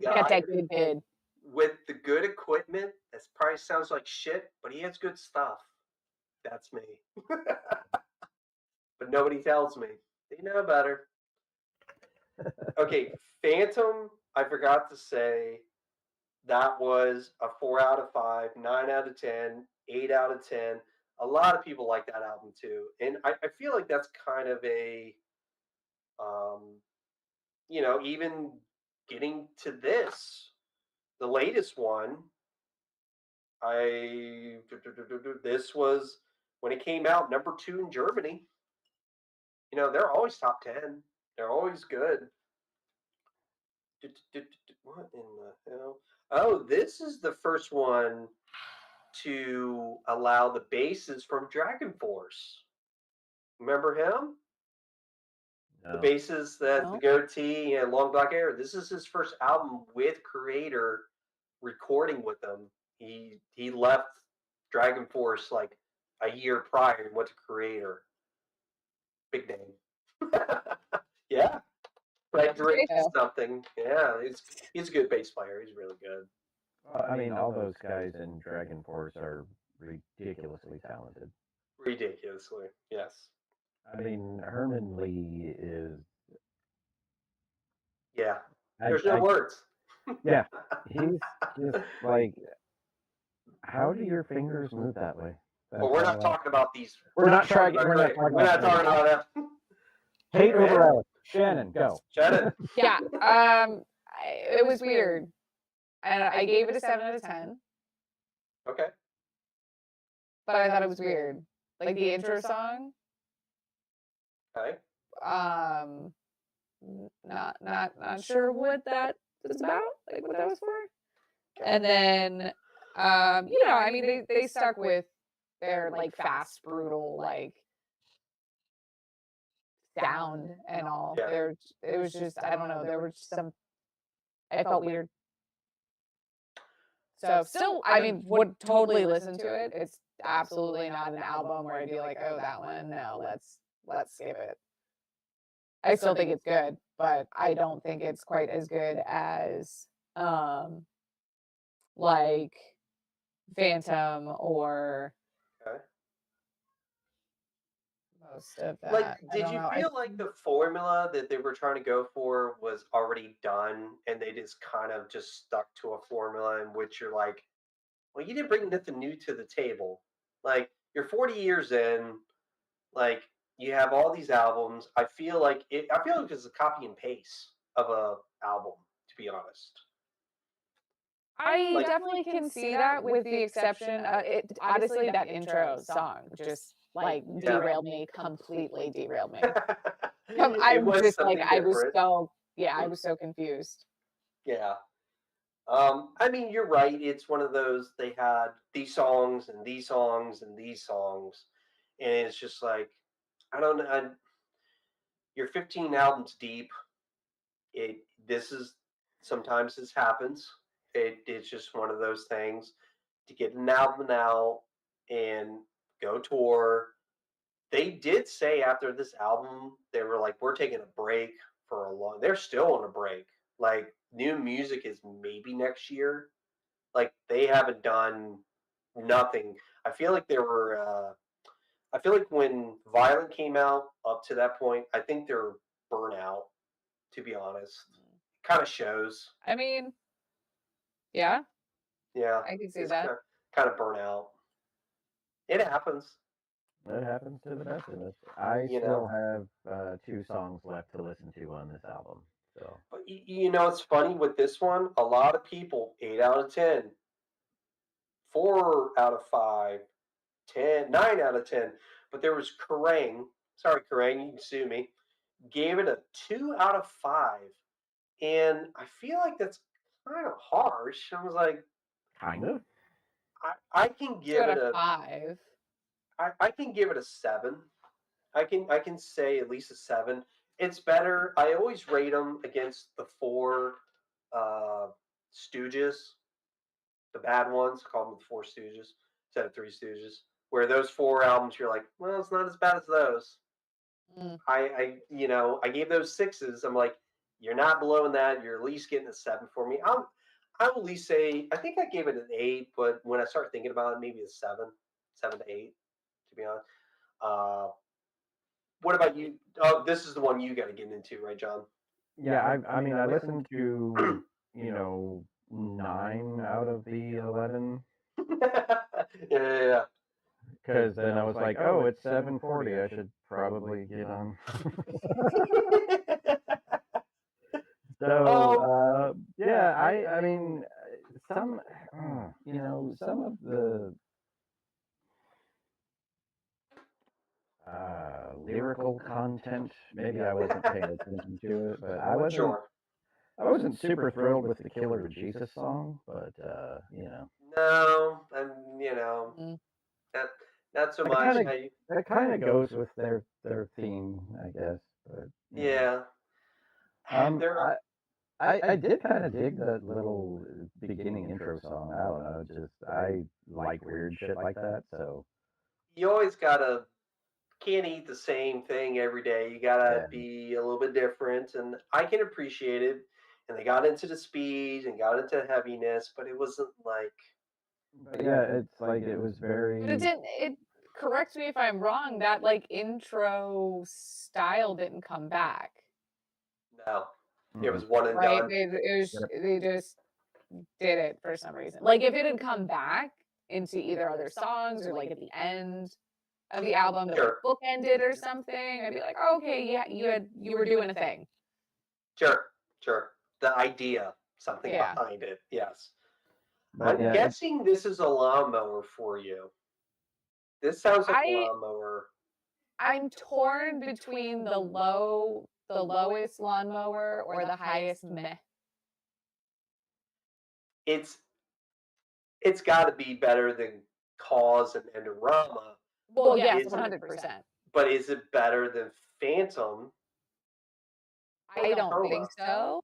guy with the good equipment. That probably sounds like shit, but he has good stuff. That's me. But nobody tells me. They know better. Okay, Phantom, I forgot to say, that was a 4 out of 5, 9 out of 10, 8 out of 10. A lot of people like that album too. And I feel like that's kind of a, even getting to the latest one, this was, when it came out, number 2 in Germany. They're always top 10. They're always good. What in the hell? Oh, this is the first one to allow the basses from Dragon Force. Remember him? no. The basses that the goatee and long black hair. This is his first album with Kreator recording with them. He left Dragon Force like a year prior and went to Kreator. Big name. Yeah. Frederick something. Yeah, he's a good bass player. He's really good. I mean, all those guys in Dragon Force are ridiculously talented. Ridiculously, yes. I mean, Herman Lee is. Yeah, there's no words. Yeah, he's just like. How do your fingers move that way? Well, we're not talking about these. We're not talking about that. Hate over Alex. Shannon, go. Shannon. Yeah. It was weird. And I gave it a 7 out of 10. Okay. But I thought it was weird. Like the intro song. Okay. Not sure what that was about, like what that was for. And then I mean they stuck with their like fast, brutal, like sound and all. Yeah. It was just, I don't know, there were just some, I felt weird. So still, I mean, would totally listen to it. It's absolutely not an album where I'd be like, oh, that one, no, let's skip it. I still think it's good, but I don't think it's quite as good as like Phantom or Okay. most of that. Like, I did don't you know. feel like the formula that they were trying to go for was already done, and they just kind of just stuck to a formula in which you're like, well, you didn't bring nothing new to the table. Like, you're 40 years in, like, you have all these albums. I feel like it's a copy and paste of a album, to be honest. I Like, definitely can see that, with the exception, it honestly that intro song just like yeah. derailed me completely. Derailed me. I It was was just like, something I was different. so I was so confused. Yeah. I mean, you're right. It's one of those, they had these songs and these songs and these songs, and it's just like, I don't know. You're 15 albums deep. It this is Sometimes this happens. It's just one of those things to get an album out and go tour. They did say after this album, they were like, we're taking a break for a long. They're still on a break. Like, new music is maybe next year. Like, they haven't done nothing. I feel like there were. I feel like when Violent came out up to that point, I think they're burnout. To be honest, kind of shows. I mean, yeah, Yeah, I can see it's that. kind of burnout. It happens. It happens to the best of us. I You still know. have 2 songs left to listen to on this album. So But it's funny with this one. A lot of people, 8 out of 10, 4 out of 5, 10, 9 out of 10. But there was Kerrang. Sorry, Kerrang, you can sue me. Gave it a 2 out of 5, and I feel like that's kind of harsh. I was like, kind of. I can 2 give out it of a 5. I can give it a 7. I can say at least a 7. It's better. I always rate them against the 4 uh, Stooges, the bad ones. I call them the 4 Stooges instead of 3 Stooges. Where those 4 albums, you're like, well, it's not as bad as those. Mm. I gave those 6s. I'm like, you're not blowing that. You're at least getting a 7 for me. I will at least say I think I gave it an 8, but when I start thinking about it, maybe a 7, 7 to 8, to be honest. Uh, what about you? Oh, this is the one you got to get into, right, John? Yeah, I mean, I listened to 9 out of the 11 Yeah. because then I was like, oh, it's 7:40. I should probably get on. So yeah, I mean, some some of the lyrical content, maybe I wasn't paying attention to it, but Sure. I wasn't super thrilled with the Killer Jesus song, but No, and Mm. not not so that much. kind of that kind of goes with their theme, I guess. But Yeah. um, There are. I did kind of dig that little beginning intro song. I don't know, just I like weird shit like that. So You always gotta can't eat the same thing every day. You gotta yeah, be a little bit different, and I can appreciate it. And they got into the speed and got into heaviness, but it wasn't like but yeah, it's like it was But it very didn't. It correct me if I'm wrong. That like intro style didn't come back, no. It mm, was one and right? done. yep. They just did it for some reason. Like if it had come back into either other songs or like at the end of the album that like Sure, bookended or something, I'd be like, oh, okay, yeah, you were doing a thing. sure, sure. The idea, something Yeah. behind it. Yes. But I'm yeah, guessing this is a lawnmower for you. This sounds like a I lawnmower. I'm torn between the lowest lawnmower or the highest meh. It's it's got to be better than Cause and Endorama. Well, But yes, is it? 100%. But is it better than Phantom or I don't Coma? think so.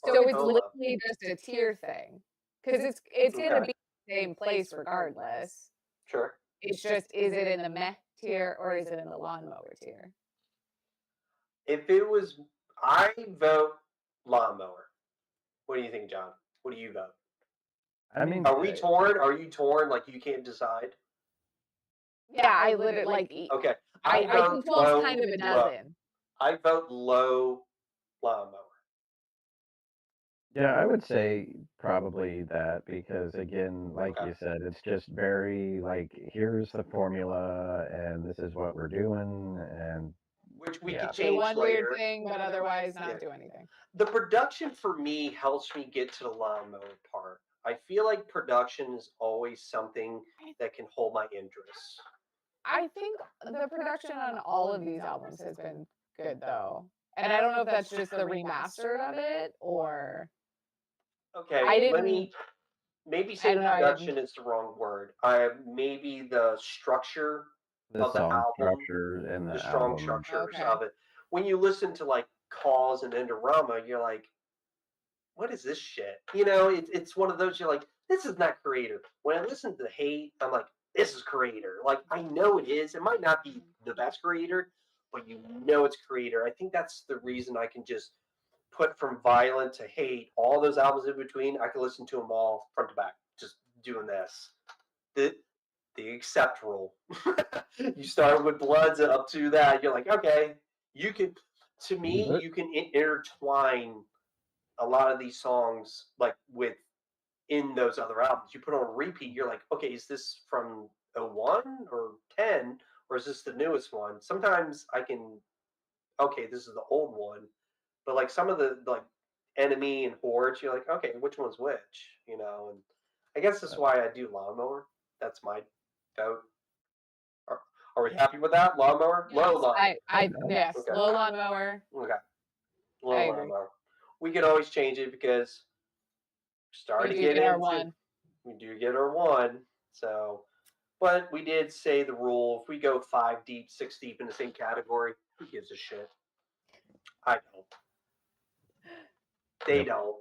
Or So it's Coma? literally just a tier thing. because it's gonna Okay. be the same place regardless. Sure. It's just, is it in the meh tier or is it in the lawnmower tier? If it was, I vote lawnmower. What do you think, John? What do you vote? I mean, Are we torn? Are you torn? Like you can't decide? Yeah, I literally like. Okay. I vote think 12's low, kind of a low. dozen. I vote low lawnmower. yeah, I would say probably that because again, like Okay. you said, it's just very like here's the formula and this is what we're doing and Which we Yeah. can Say change one later. weird thing, but otherwise not Yeah. do anything. The production for me helps me get to the lawnmower part. I feel like production is always something that can hold my interest. I think the production on all of these albums has been good though. And I don't know if that's just the remastered of it or Okay, I didn't. let me maybe say don't know, I production is the wrong word. Maybe the structure the of the song album, structure and the the strong album. structures Okay. of it. When you listen to like Calls and Endorama, you're like, what is this shit? You know, it's one of those you're like, this is not Creator. When I listen to Hate, I'm like, this is Creator. Like I know it is. It might not be the best Creator, but you know it's Creator. I think that's the reason I can just put from Violent to Hate, all those albums in between. I can listen to them all front to back, just doing this. The accept rule. You start with Bloods and up to that. You're like, okay, you can. To me, But- you can intertwine a lot of these songs like with in those other albums. You put on repeat, you're like, okay, is this from 01 or 10 or is this the newest one? Sometimes I can, okay, this is the old one, but like some of the like Enemy and Hordes, you're like, okay, which one's which, you know? And I guess that's why I do Lawnmower. That's my vote. Are, are we happy with that? Lawnmower? Low lawnmower. Yes, Okay. low lawnmower. Okay. I Low agree. lawnmower. We can always change it because start We to do get get our into one. we do get our one. So but we did say the rule if we go 5 deep, 6 deep in the same category, who gives a shit? I don't. They Yep. don't.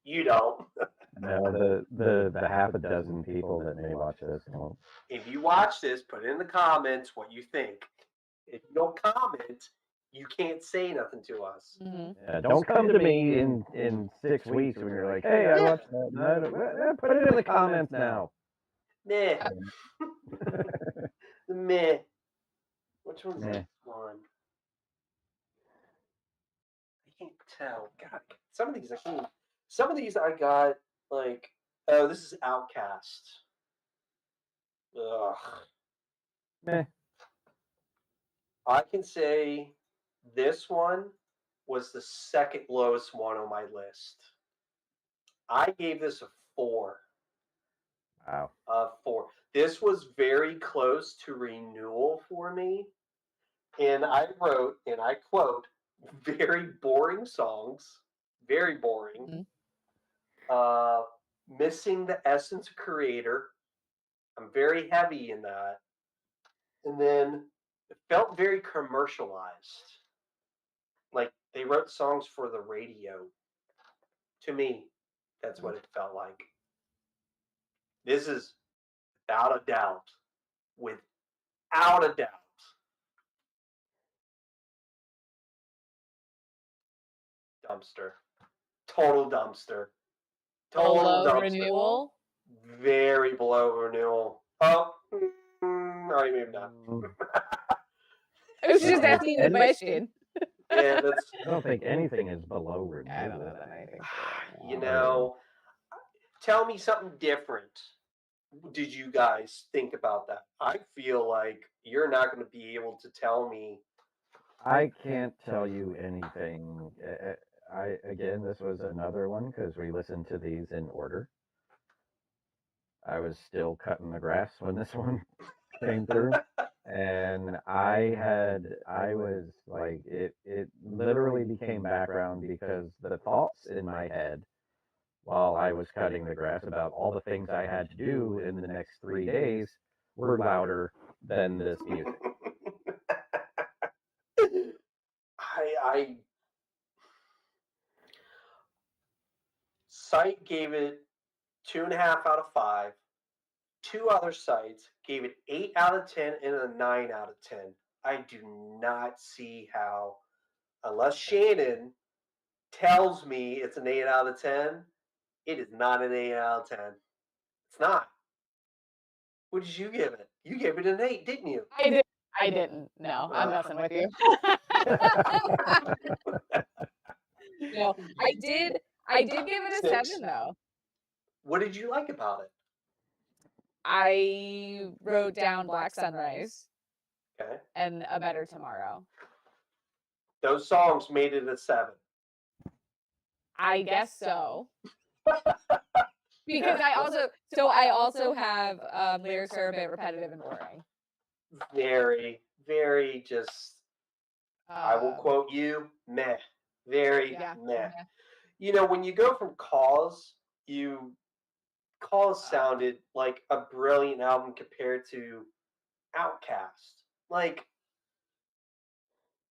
You don't. No, the half a dozen people that may watch this won't. If you watch this, put in the comments what you think. If you don't comment, you can't say nothing to us. Mm-hmm. Yeah, don't come to me in 6 weeks when you're like, hey, I watched that. And I don't, put it in the comments now. Meh. Meh. Which one's Meh. this one? I can't tell. God, some of these I can't. Some of these I got like, oh, this is Outcast. Ugh. Meh. I can say this one was the second lowest one on my list. I gave this a 4. Wow. 4. This was very close to renewal for me. And I wrote, and I quote, very boring songs, very boring. Missing the essence of Creator. I'm very heavy in that. And then it felt very commercialized. Like they wrote songs for the radio. To me, that's what it felt like. This is without a doubt, without a doubt, dumpster. Total dumpster. Total Below dumpster. renewal. Very below renewal. Oh, all right, maybe not. I was just asking the question. Yeah, that's. I don't think anything is below renewal. I don't know that anything. You know, tell me something different. Did you guys think about that? I feel like you're not going to be able to tell me. I can't tell you anything. Again, this was another one because we listened to these in order. I was still cutting the grass when this one came through, and I was like, it literally became background because the thoughts in my head while I was cutting the grass about all the things I had to do in the next 3 days were louder than this music. Sight gave it 2.5 out of 5. 2 other sites gave it 8 out of 10 and a 9 out of 10. I do not see how, unless Shannon tells me it's an 8 out of 10, it is not an 8 out of 10. It's not. What did you give it? You gave it an 8, didn't you? I didn't. No, I'm messing with you. No, I did give it a 7 though. What did you like about it? I wrote down Black Sunrise Okay. and A Better Tomorrow. Those songs made it a 7. I guess so. Because I also have lyrics are a bit repetitive and boring. Very, very just, I will quote you, meh. Very meh. You know, when you go from Cause sounded like a brilliant album compared to Outkast. Like,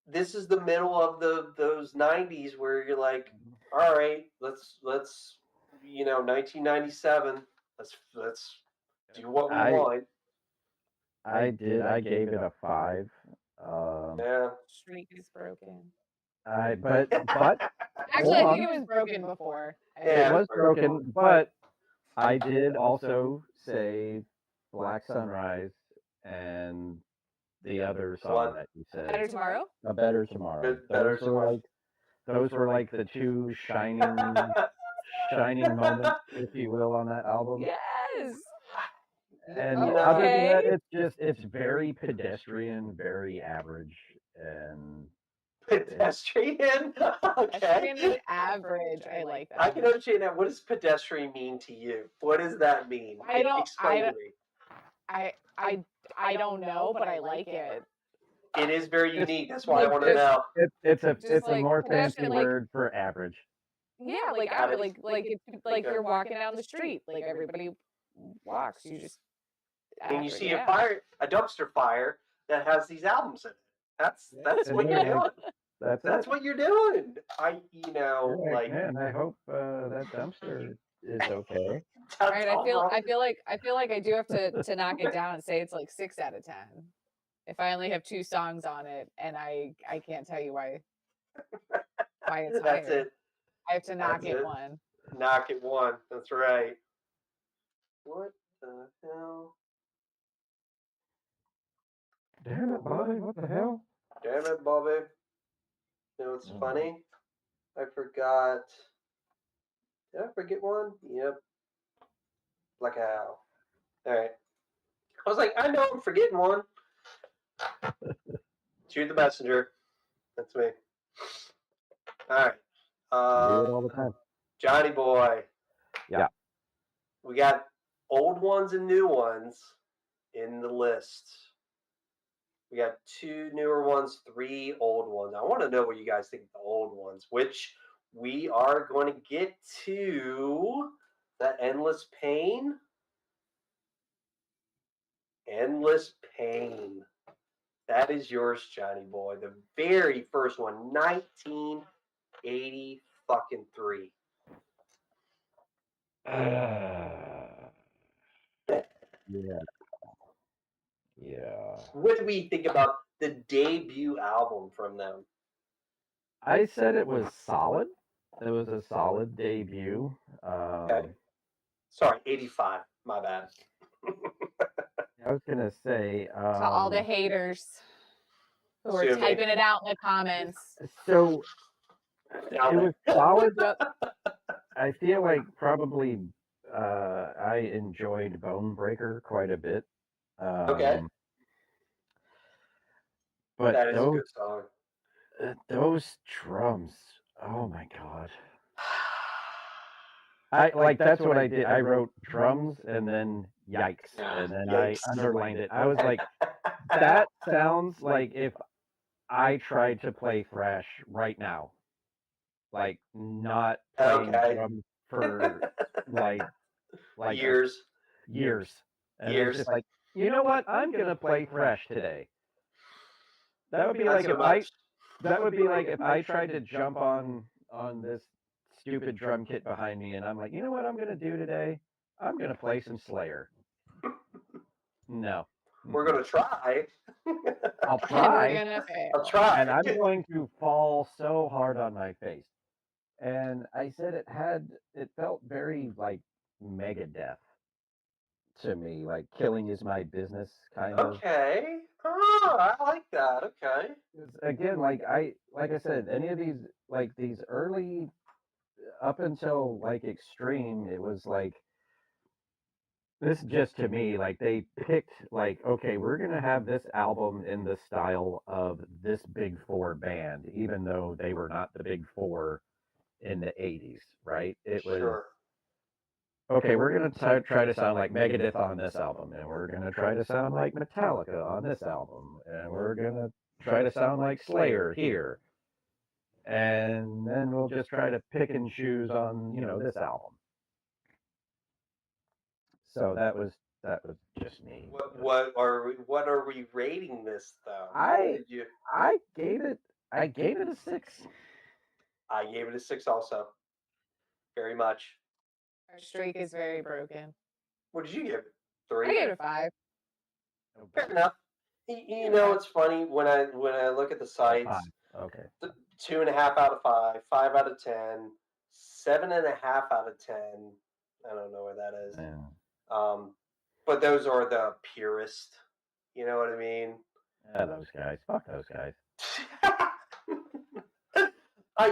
this is the middle of those 90s where you're like, all right, let's 1997, let's do what we want. I gave it a 5. Yeah. Streak is broken. But Actually, I think it was broken before. It was broken, but I did also say Black Sunrise and the other song that you said. Better Tomorrow? A Better Tomorrow. Those were like the two shining moments, if you will, on that album. Yes. And other than that, it's very pedestrian, very average, and pedestrian. Okay. Pedestrian and average. I like that. I can understand that. What does pedestrian mean to you? What does that mean? Explain to me. I don't know, but I like it. It is very unique. That's why I want to know. It's a more fancy word for average. Yeah, like average, like you're walking down the street, like everybody walks. You just and you see a dumpster fire that has these albums in it. That's what you're doing. That's what you're doing. Man, I hope that dumpster is okay. All right, I feel like I do have to knock it down and say it's like 6 out of 10. If I only have 2 songs on it, and I can't tell you why it's That's higher. it. I have to knock it 1. Knock it 1. That's right. What the hell? Damn it, Bobby! What the hell? Damn it, Bobby! You know what's funny? I forgot. Did I forget one? Yep. Like how? All right. I was like, I know I'm forgetting one. Shoot the messenger. That's me. All right. Do it all the time. Johnny boy. Yeah. We got old ones and new ones in the list. We got 2 newer ones, 3 old ones. I want to know what you guys think of the old ones, which we are going to get to the Endless Pain. Endless Pain. That is yours, Johnny boy. The very first one, 1983. Yeah. What do we think about the debut album from them? I said it was solid. It was a solid debut. Okay. Sorry, 85. My bad. I was gonna say to all the haters who are typing it out in the comments. So it was solid. I feel like probably I enjoyed Bone Breaker quite a bit. Okay. But that is a good song. Those drums, oh my god. That's what I did. I wrote drums and then yikes. And then I underlined it. I was like, that sounds like if I tried to play thrash right now. Like not playing drums for like years. And it's just like, you know what? I'm gonna play thrash today. That would be like if I tried to jump on this stupid drum kit behind me and I'm like, you know what I'm gonna do today? I'm gonna play some Slayer. No. We're gonna try. I'll And we're try, gonna fail. I'll try. and I'm going to fall so hard on my face. And I said it felt very like Megadeth to me, like killing is my business kind of. Okay. Oh, I like that. Okay. 'Cause again, like I said, any of these early up until like Extreme, it was like this just to me, like they picked like, okay, we're gonna have this album in the style of this big four band, even though they were not the big four in the 80s, right? It was Sure. okay, we're gonna try to sound like Megadeth on this album, and we're gonna try to sound like Metallica on this album, and we're gonna try to sound like Slayer here, and then we'll just try to pick and choose on this album. So that was just me. What are we rating this though? I Did you? I gave it a 6. I gave it a 6 also. Very much. Our streak is very broken. What did you give? I 3. gave it a 5. Fair enough. You know, it's funny when I look at the sites. 5. Okay. 2.5 out of 5, 5 out of 10, 7.5 out of 10. I don't know where that is. Yeah. But those are the purest. You know what I mean? Yeah, those guys. Fuck those guys.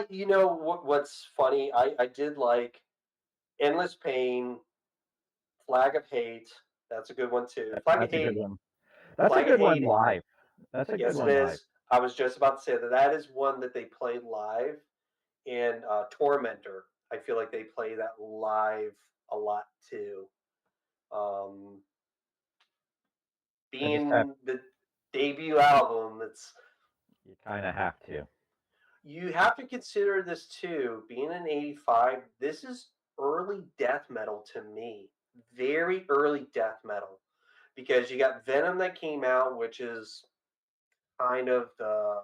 You know what's funny? I did like Endless Pain, Flag of Hate. That's a good one too. Flag That's of a Hate. good one. That's Flag a of good one Hate. live. That's a Yes, good it one live. is. I was just about to say that is one that they played live, and Tormentor. I feel like they play that live a lot too. Being the debut album, you kind of have to. You have to consider this too. Being in '85, this is early death metal to me. Very early death metal, because you got Venom that came out, which is kind of the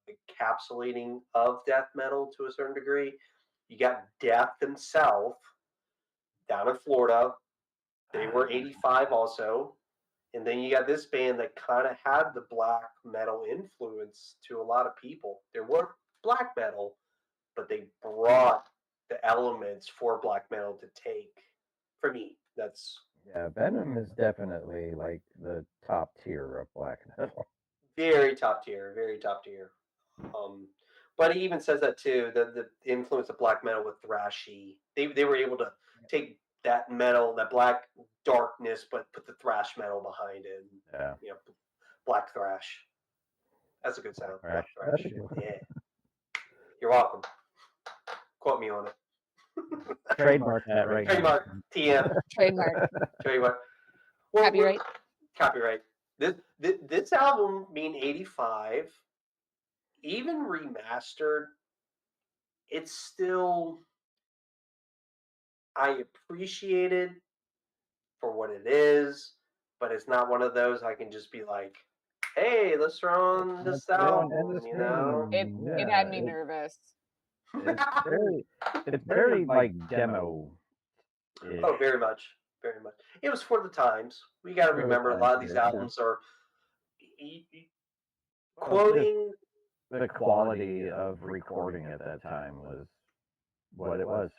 encapsulating of death metal to a certain degree. You got Death themselves down in Florida. They were '85 also. And then you got this band that kind of had the black metal influence to a lot of people. There were black metal, but they brought the elements for black metal to take. For me, that's Yeah, Venom is definitely like the top tier of black metal. very top tier, very top tier. But he even says that too. The influence of black metal with thrashy. They were able to take that metal, that black darkness, but put the thrash metal behind it. Yeah. You know, black thrash. That's a good sound. Black That's thrash. a good one. Yeah. You're welcome. Quote me on it. Trademark that right Trademark. now. TM. Trademark. Tell you what. Copyright. Copyright. This album being '85, even remastered, it's still, I appreciate it for what it is, but it's not one of those I can just be like, hey, let's throw on this album, you know? It had me nervous. It's very like demo. Oh, very much. Very much. It was for the times. We got to remember a lot of these albums are quoting. The quality of recording at that time was what it was.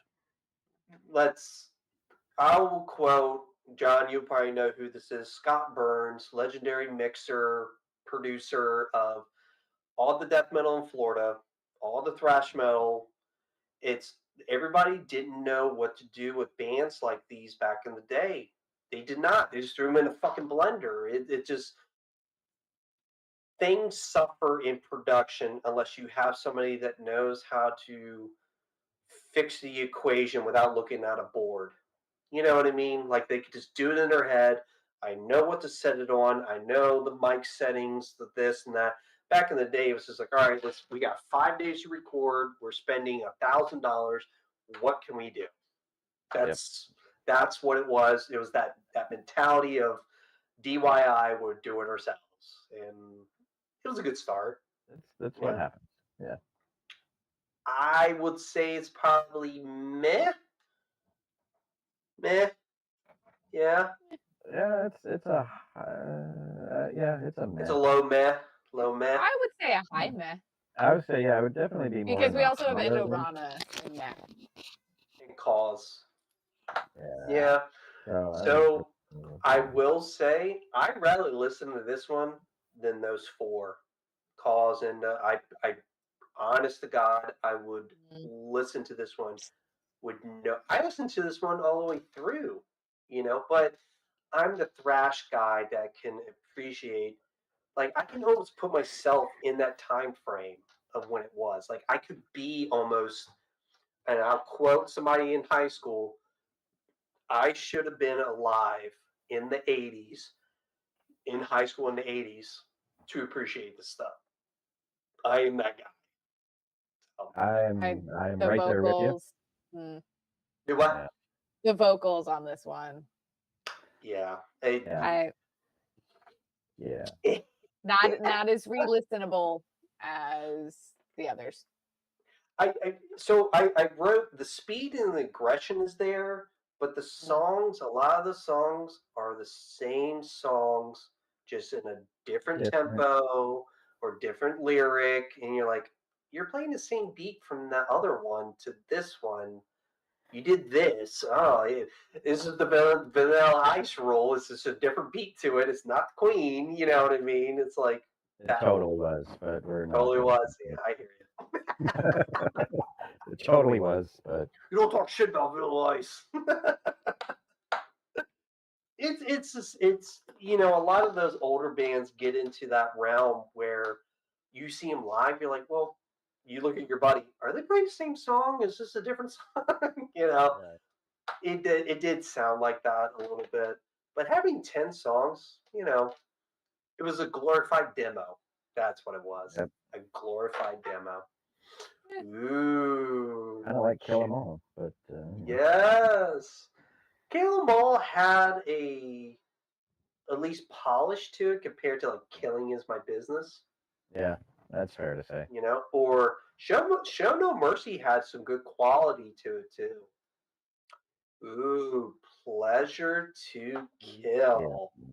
I will quote, John, you probably know who this is, Scott Burns, legendary mixer, producer of all the death metal in Florida, all the thrash metal. Everybody didn't know what to do with bands like these back in the day. They did not. They just threw them in a fucking blender. It just, things suffer in production unless you have somebody that knows how to fix the equation without looking at a board. You know what I mean? Like they could just do it in their head. I know what to set it on. I know the mic settings, the this and that. Back in the day, it was just like, all right, we got 5 days to record. We're spending $1,000. What can we do? That's what it was. It was that mentality of DIY. We'll do it ourselves, and it was a good start. That's what happens. Yeah. I would say it's probably meh. Yeah, Yeah, it's a yeah, it's a it's meh. a low meh, low meh. I would say a high meh I would say yeah, it would definitely be more because in we the also have higher one. Endorama in that. And cause. Yeah. Yeah. So So I would. will say I'd rather listen to this one than those four. Cause and I, honest to God, I would Mm. listen to this one. I listened to this one all the way through, but I'm the thrash guy that can appreciate. Like I can almost put myself in that time frame of when it was. Like I could be almost, and I'll quote somebody in high school. I should have been alive in the '80s, in high school in the '80s, to appreciate this stuff. I am that guy. I, I'm the right there with you. vocals, mm, Do what? Yeah. the vocals on this one. Yeah. I Yeah. not as re-listenable as the others. I wrote the speed and the aggression is there, but the songs, a lot of the songs are the same songs, just in a different tempo or different lyric, and you're like, you're playing the same beat from that other one to this one. You did this. Oh, this is the Vanilla Ice roll. It's just a different beat to it. It's not Queen. You know what I mean? It's like It that totally was, but we're not. totally gonna was. do Yeah, I hear you. it. It totally was, but You don't talk shit about Vanilla Ice. It's a lot of those older bands get into that realm where you see them live, you're like, well, you look at your buddy, are they playing the same song? Is this a different song? right. It did sound like that a little bit, but having 10 songs, it was a glorified demo. That's what it was. Yep. A glorified demo. Yeah. Ooh. Kind of like Kill 'Em All, but Yes. Caleb Mall had at least polish to it compared to like Killing Is My Business, yeah, that's fair to say. or Show No Mercy had some good quality to it too. Ooh, Pleasure to Kill. Yeah.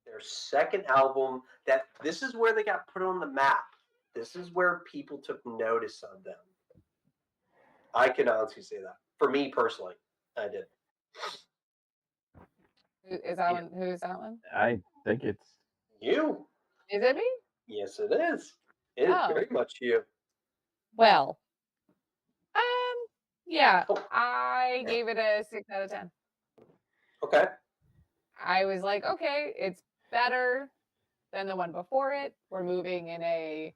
Their second album, that this is where they got put on the map. This is where people took notice of them. I can honestly say that. For me personally, I did. Is that one? Who is that one? I think it's You. Is it me? Yes, it is. It is Oh. very much you. Well, yeah, Oh. I gave it a 6 out of 10. Okay. I was like, okay, it's better than the one before it. We're moving in a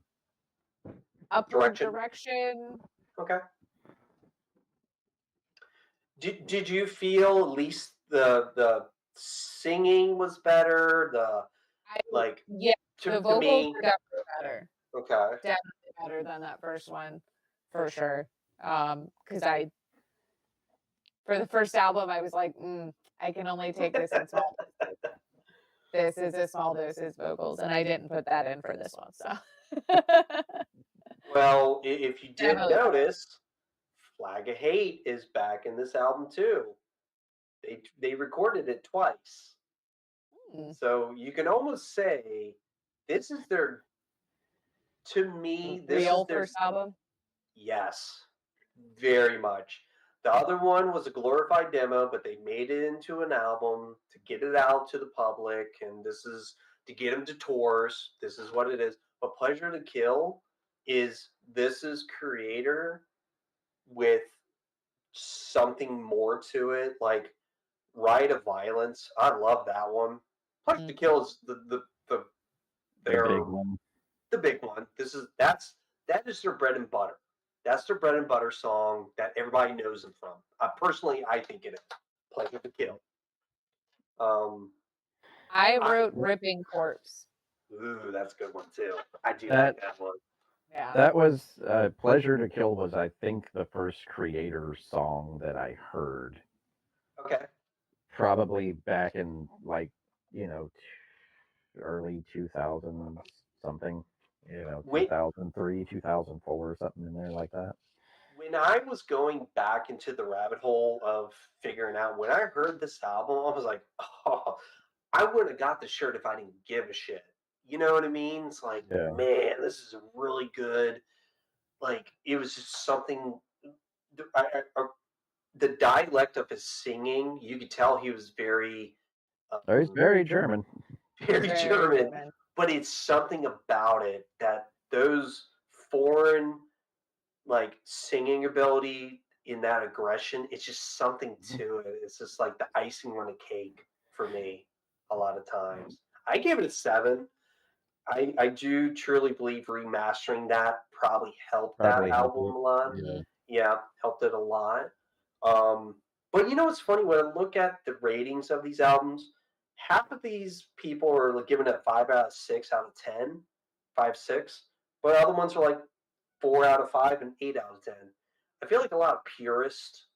upward direction. Okay. Did you feel at least the singing was better? Yeah, the vocals me. were definitely better. Okay. Definitely better than that first one, for sure. Because for the first album, I was like, I can only take this in small doses. This is a small doses vocals, and I didn't put that in for this one. So, Well, if you did Definitely. notice, Flag of Hate is back in this album too. They recorded it twice, so you can almost say this is their. To me, this real is their first album. Yes, very much. The other one was a glorified demo, but they made it into an album to get it out to the public, and this is to get them to tours. This is what it is. But Pleasure to Kill this is Kreator with something more to it, like Rite of Violence. I love that one. Pleasure to Kill is the their big one. the big one. That is their bread and butter. That's their bread and butter song that everybody knows them from. Personally, I think it is "Pleasure to Kill." I wrote "Ripping Corpse." Ooh, that's a good one too. I do That- like that one. Yeah. That was Pleasure to Kill was, I think, the first Kreator song that I heard. Okay. Probably back in like, early 2000 something, 2003, 2004, something in there like that. when I was going back into the rabbit hole of figuring out, when I heard this album, I was like, oh, I wouldn't have got the shirt if I didn't give a shit. You know what I mean? It's like, Yeah. man, this is really good. Like, it was just something. The dialect of his singing, you could tell he was very, Oh, he's very German. very Very German. German. But it's something about it that those foreign like singing ability in that aggression, it's just something to it. It's just like the icing on the cake for me a lot of times. I gave it a 7. I do truly believe remastering that probably helped that Probably helped album it. a lot. Yeah. Yeah, helped it a lot. Um, but you know what's funny? When I look at the ratings of these albums, half of these people are like giving it 5 out of 6 out of 10, 5, 6. But other ones are like 4 out of 5 and 8 out of 10. I feel like a lot of purists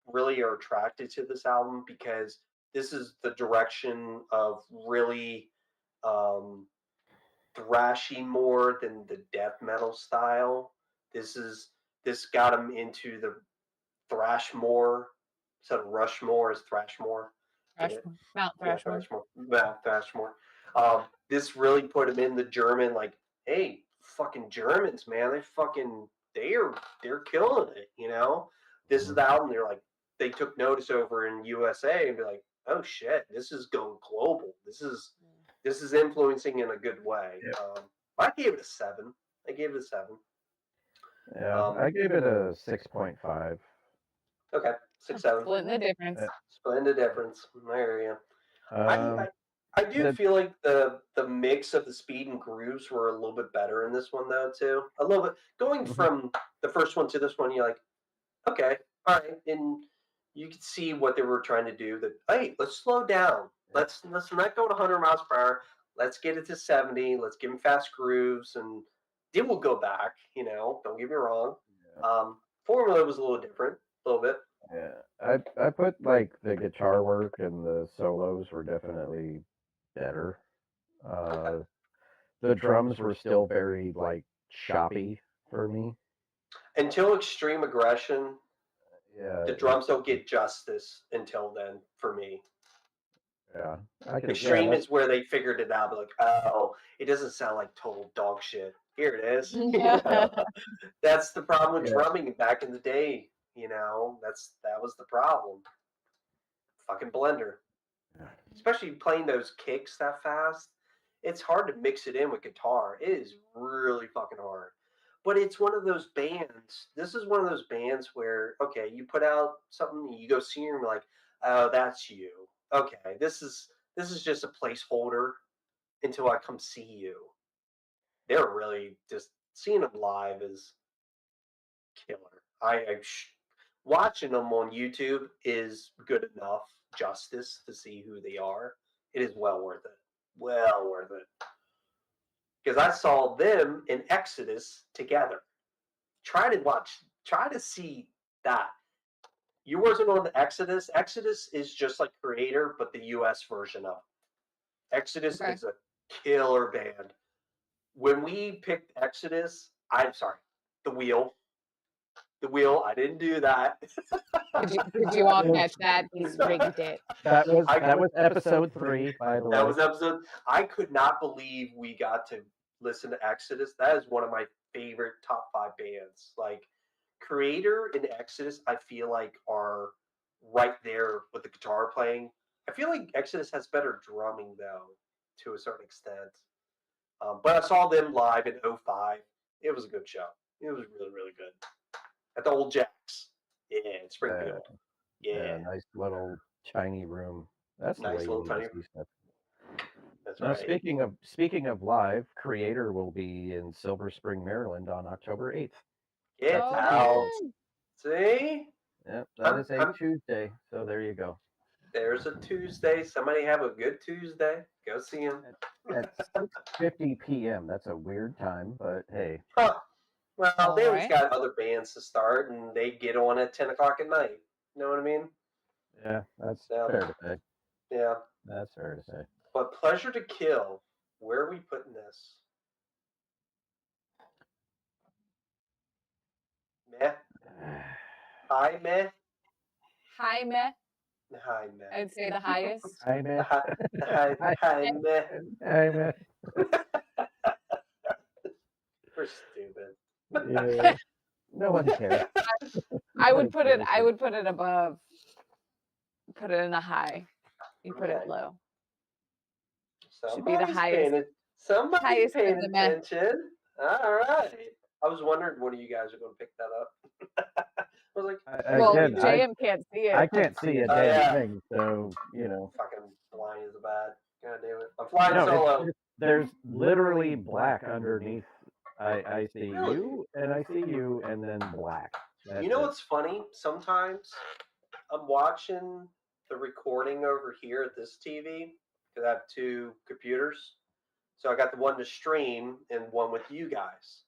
really are attracted to this album because this is the direction of really um, thrashy more than the death metal style. This got him into the thrash more. Instead of Rushmore is Thrashmore. Mount Yeah, Thrashmore. Thrashmore. This really put him in the German, like, hey, fucking Germans, man, they're killing it, you know. This is the album. They're like, they took notice over in USA and be like, oh shit, this is going global. This is influencing in a good way. Yeah. I gave it a 7. I gave it a 7. Yeah, I gave it a 6.5. Okay, 6, 7. Splitting the difference. Splitting the difference. I hear you. Um, I do the- feel like the mix of the speed and grooves were a little bit better in this one though too. A little bit going Mhm. from the first one to this one, you're like, okay, all right, and you can see what they were trying to do. That hey, let's slow down. Let's not go to 100 miles per hour. Let's get it to 70. Let's give them fast grooves, and then we'll go back. You know, don't get me wrong. Formula was a little different, a little bit. yeah, I put like the guitar work and the solos were definitely better. Okay. The drums were still very like choppy for me. Until extreme aggression, Yeah, the drums don't get justice until then for me. yeah, I can. Yeah, Extreme is where they figured it out. Like, oh, it doesn't sound like total dog shit. Here it is. That's the problem with Yeah. drumming back in the day. You know, that was the problem. Fucking blender, Yeah. especially playing those kicks that fast. It's hard to mix it in with guitar. It is really fucking hard. But it's one of those bands. This is one of those bands where okay, you put out something, you go see them, like, oh, that's you. Okay, this is just a placeholder until I come see you. They're really just seeing them live is killer. Watching them on YouTube is good enough justice to see who they are. It is well worth it. Well worth it. Because I saw them in Exodus together. Try to see that. You wasn't on the Exodus. Exodus is just like Kreator, but the US version of it. Exodus Okay. is a killer band. When we picked Exodus, I'm sorry, the wheel. The wheel, I didn't do that. Did you all catch that? He's rigged it. That was I- episode 3, by the way. That was episode. I could not believe we got to listen to Exodus. That is one of my favorite top 5 bands. Like Kreator and Exodus, I feel like are right there with the guitar playing. I feel like Exodus has better drumming though, to a certain extent. But I saw them live in 05. It was a good show. It was really, really good. At the old Jacks. Yeah, in Springfield. Yeah. Nice little tiny room. That's the Nice way you little need to tiny- see stuff. That's Now, right. speaking of live, Kreator will be in Silver Spring, Maryland on October 8th. Get Oh, out. man. See? Yep, that is a I'm- Tuesday. So there you go. There's a Tuesday. Somebody have a good Tuesday. Go see him. At 6:50 p.m. That's a weird time, but hey. Huh. Well, they always Alright. got other bands to start, and they get on at 10 o'clock at night. You know what I mean? Yeah, that's Yeah. fair to say. Yeah. That's fair to say. But Pleasure to Kill, where are we putting this? Meh. High meh. High meh. High meh. I'd say the highest. Hi, man. High meh. Hi, man. We're stupid. Yeah. No one cares. I would put it. Nobody I cares. would put it above. Put it in the high. You put it Okay. low. Should be the Somebody's highest. Somebody's Highest paying of the meh. attention. All right. I was wondering one of you guys are going to pick that up. I was like, Well, Again, JM can't see I it. can't see a Oh, damn yeah. thing, so you know. fucking blind as a bat. God damn it. I'm flying No, solo. there's literally black underneath. I see Really? you, and I see you, and then black. That's You know it. what's funny? Sometimes I'm watching the recording over here at this TV because I have two computers. So I got the one to stream and one with you guys.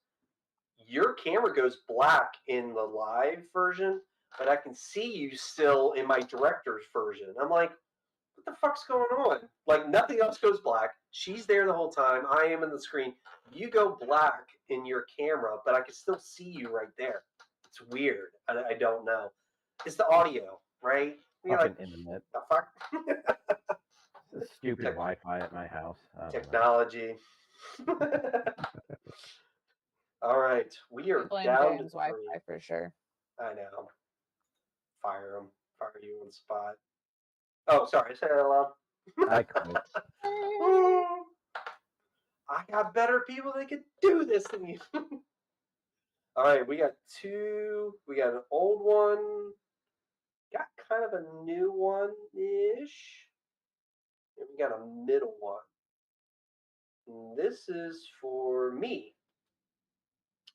Your camera goes black in the live version, but I can see you still in my director's version. I'm like, what the fuck's going on? Like nothing else goes black. She's there the whole time. I am in the screen. You go black in your camera, but I can still see you right there. It's weird. I don't know. It's the audio, right? You're Fucking like, internet. the fuck? It's stupid Wi-Fi at my house. I don't know. Technology. All right, we are Blame down to JM's 3. Wi-Fi for sure. I know. Fire him. Fire you on the spot. Oh, sorry. I said it out loud. I quit. I got better people that could do this than you. All right, we got 2. We got an old one. Got kind of a new one-ish. And we got a middle one. And this is for me.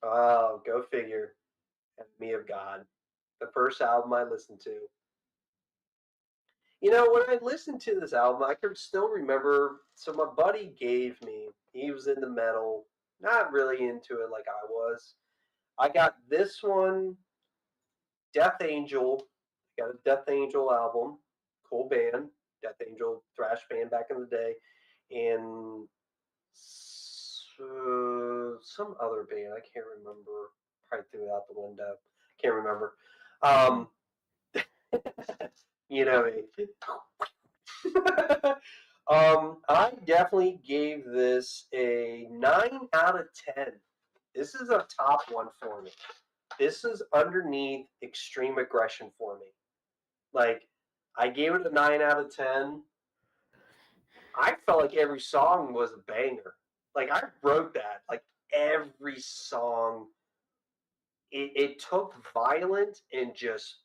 Oh, go figure. Enemy of God. The first album I listened to. You know, when I listened to this album, I could still remember. So my buddy gave me. He was into metal, not really into it like I was. I got this one, Death Angel. Got a Death Angel album, cool band, Death Angel thrash band back in the day, and some other band I can't remember. Probably threw it out the window. Can't remember. You know me. I definitely gave this a 9 out of 10. This is a top one for me. This is underneath extreme aggression for me. Like, I gave it a 9 out of 10. I felt like every song was a banger. Like, I wrote that. Like, every song, it took Violent and just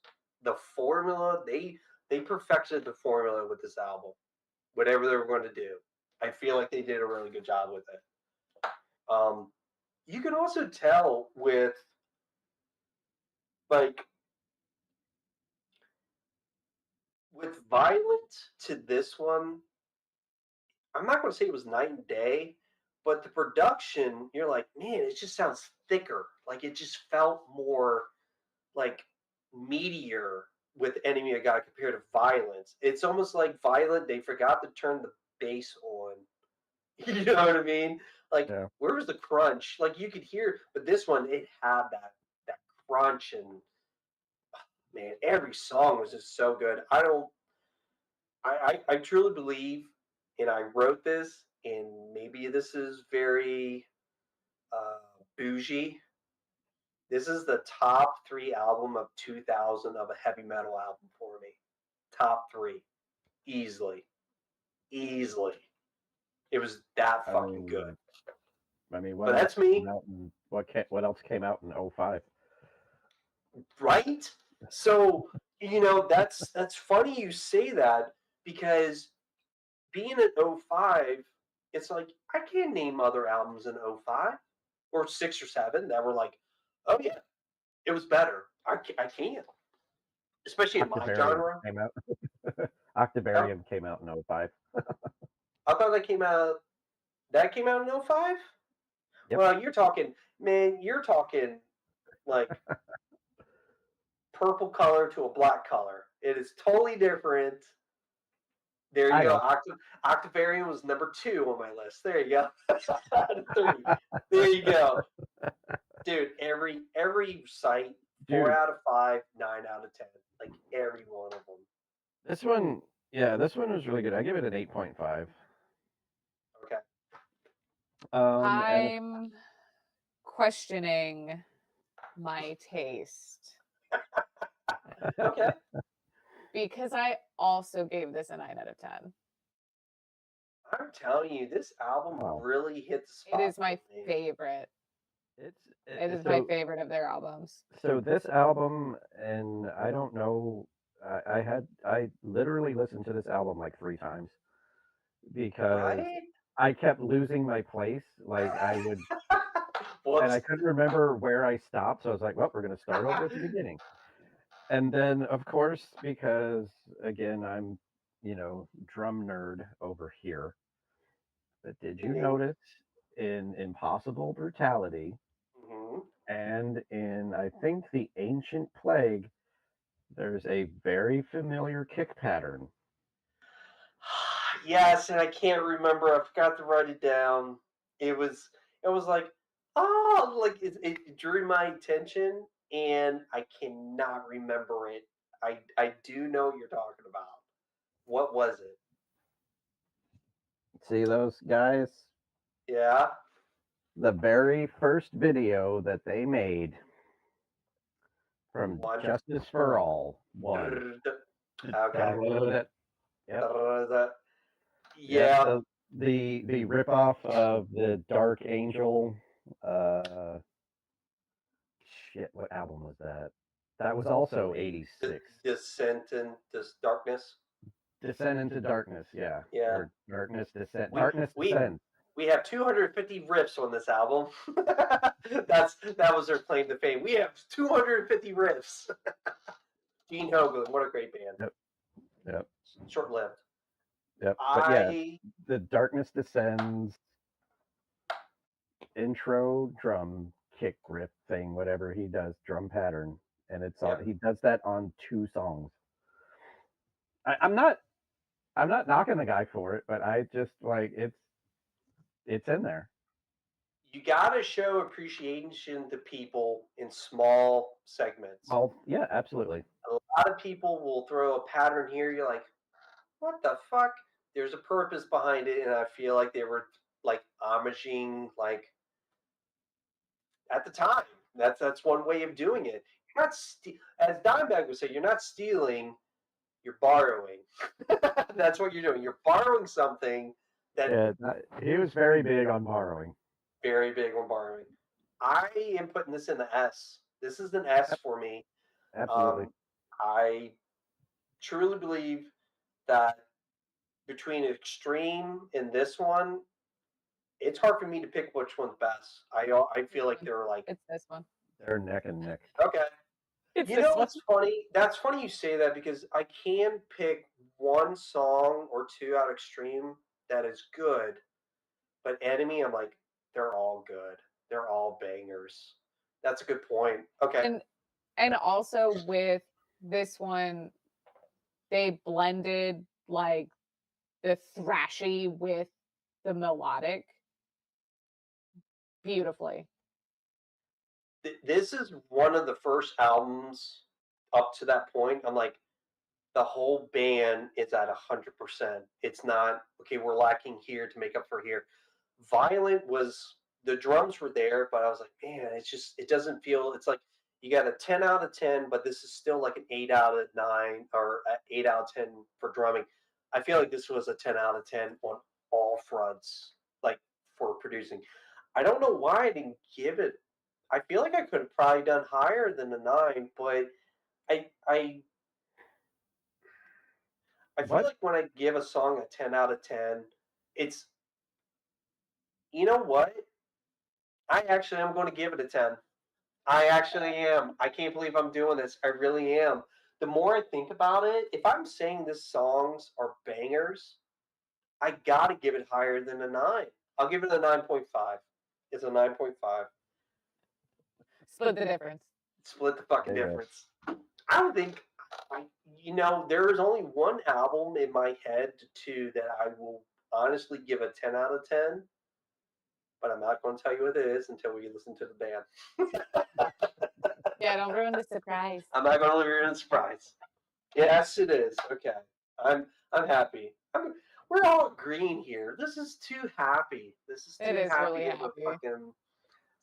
the formula. They perfected the formula with this album. Whatever they were going to do. I feel like they did a really good job with it. You can also tell with like with Violent to this one, I'm not going to say it was night and day, but the production, you're like, man, it just sounds thicker. Like it just felt more like meatier with Enemy of God compared to Violence. It's almost like Violent, they forgot to turn the bass on. You know what I mean? Like, Yeah. where was the crunch? Like you could hear, but this one, it had that crunch, and man, every song was just so good. I truly believe, and I wrote this, and maybe this is very bougie. This is the top 3 album of 2000 of a heavy metal album for me. Top 3, easily, easily. It was that fucking good. I mean, But that's me. What else came out in 05? Right? So, that's funny you say that because being at 05, it's like I can't name other albums in 05 or 6 or 7 that were like, oh yeah, it was better. I can't. Especially in my genre. Came out. Octavarium came out in 05. I thought that came out in 05? Yep. Well, you're talking like purple color to a black color. It is totally different. There you go. Octavarium was number 2 on my list. There you go. 3. There you go. Dude, every site 4 Dude. out of 5, 9 out of 10. Like every one of them. This one, yeah, this one was really good. I give it an 8.5. Okay. And I'm questioning my taste Okay. because I also gave this a 9 out of 10. I'm telling you, this album Wow. really hit the spot. It is my for me. favorite. It is so, my favorite of their albums. So this album, and I don't know, I literally listened to this album like 3 times because Right? I kept losing my place. Like I would, and Whoops. I couldn't remember where I stopped. So I was like, well, we're going to start over at the beginning. And then, of course, because again, I'm, drum nerd over here. But did you notice in Impossible Brutality Mhm. and in, I think, The Ancient Plague, there's a very familiar kick pattern. Yes, and I can't remember. I forgot to write it down. It was like, oh, like it drew my attention, and I cannot remember it. I do know what you're talking about. What was it? See those guys? Yeah. The very first video that they made from One. Justice for All one. Okay. Yep. Yep. Yeah. The ripoff of the Dark Angel. Shit, what album was that? That was also '86. Descent in this darkness. Descent into Darkness, yeah. Yeah. Or Darkness Descent. We Darkness we Descends. we have 250 riffs on this album. That was their claim to fame. We have 250 riffs. Gene Hoglan, what a great band. Yep. Short lived. Yep. But yeah, the Darkness Descends intro drum kick riff thing, whatever he does, drum pattern, and it's all, he does that on 2 songs. I'm not knocking the guy for it, but I just like it's in there. You gotta show appreciation to people in small segments. Well, yeah, absolutely. A lot of people will throw a pattern here. You're like, what the fuck? There's a purpose behind it, and I feel like they were like homaging, like at the time. That's one way of doing it. You're not as Dimebag would say, you're not stealing, you're borrowing. That's what you're doing. You're borrowing something that he was very big on borrowing. Very big on borrowing. I am putting this in the S. This is an S for me. Absolutely. I truly believe that between Extreme and this one, it's hard for me to pick which one's best. I feel like they're like, It's this one. They're neck and neck. okay. It's You know what's funny? That's funny you say that because I can pick one song or two out of Extreme that is good, but Enemy, I'm like, they're all good. They're all bangers. That's a good point. Okay. And also with this one, they blended like the thrashy with the melodic beautifully. This is one of the first albums up to that point. I'm like, the whole band is at 100%. It's not okay. We're lacking here to make up for here. Violent was the drums were there, but I was like, man, it doesn't feel. It's like you got a 10 out of 10, but this is still like an 8 out of 9 or 8 out of 10 for drumming. I feel like this was a 10 out of 10 on all fronts, like for producing. I don't know why I didn't give it. I feel like I could have probably done higher than a 9, but I feel like when I give a song a 10 out of 10, it's, you know what? I actually am going to give it a 10. I actually am. I can't believe I'm doing this. I really am. The more I think about it, if I'm saying these songs are bangers, I got to give it higher than a 9. I'll give it a 9.5. It's a 9.5. Split the difference. Split the fucking difference. I don't think, there is only one album in my head, too, that I will honestly give a 10 out of 10, but I'm not going to tell you what it is until we listen to the band. Yeah, don't ruin the surprise. I'm not going to ruin the surprise. Yes, it is. Okay, I'm happy. We're all agreeing here. This is too happy. This is It too is happy really of a happy. fucking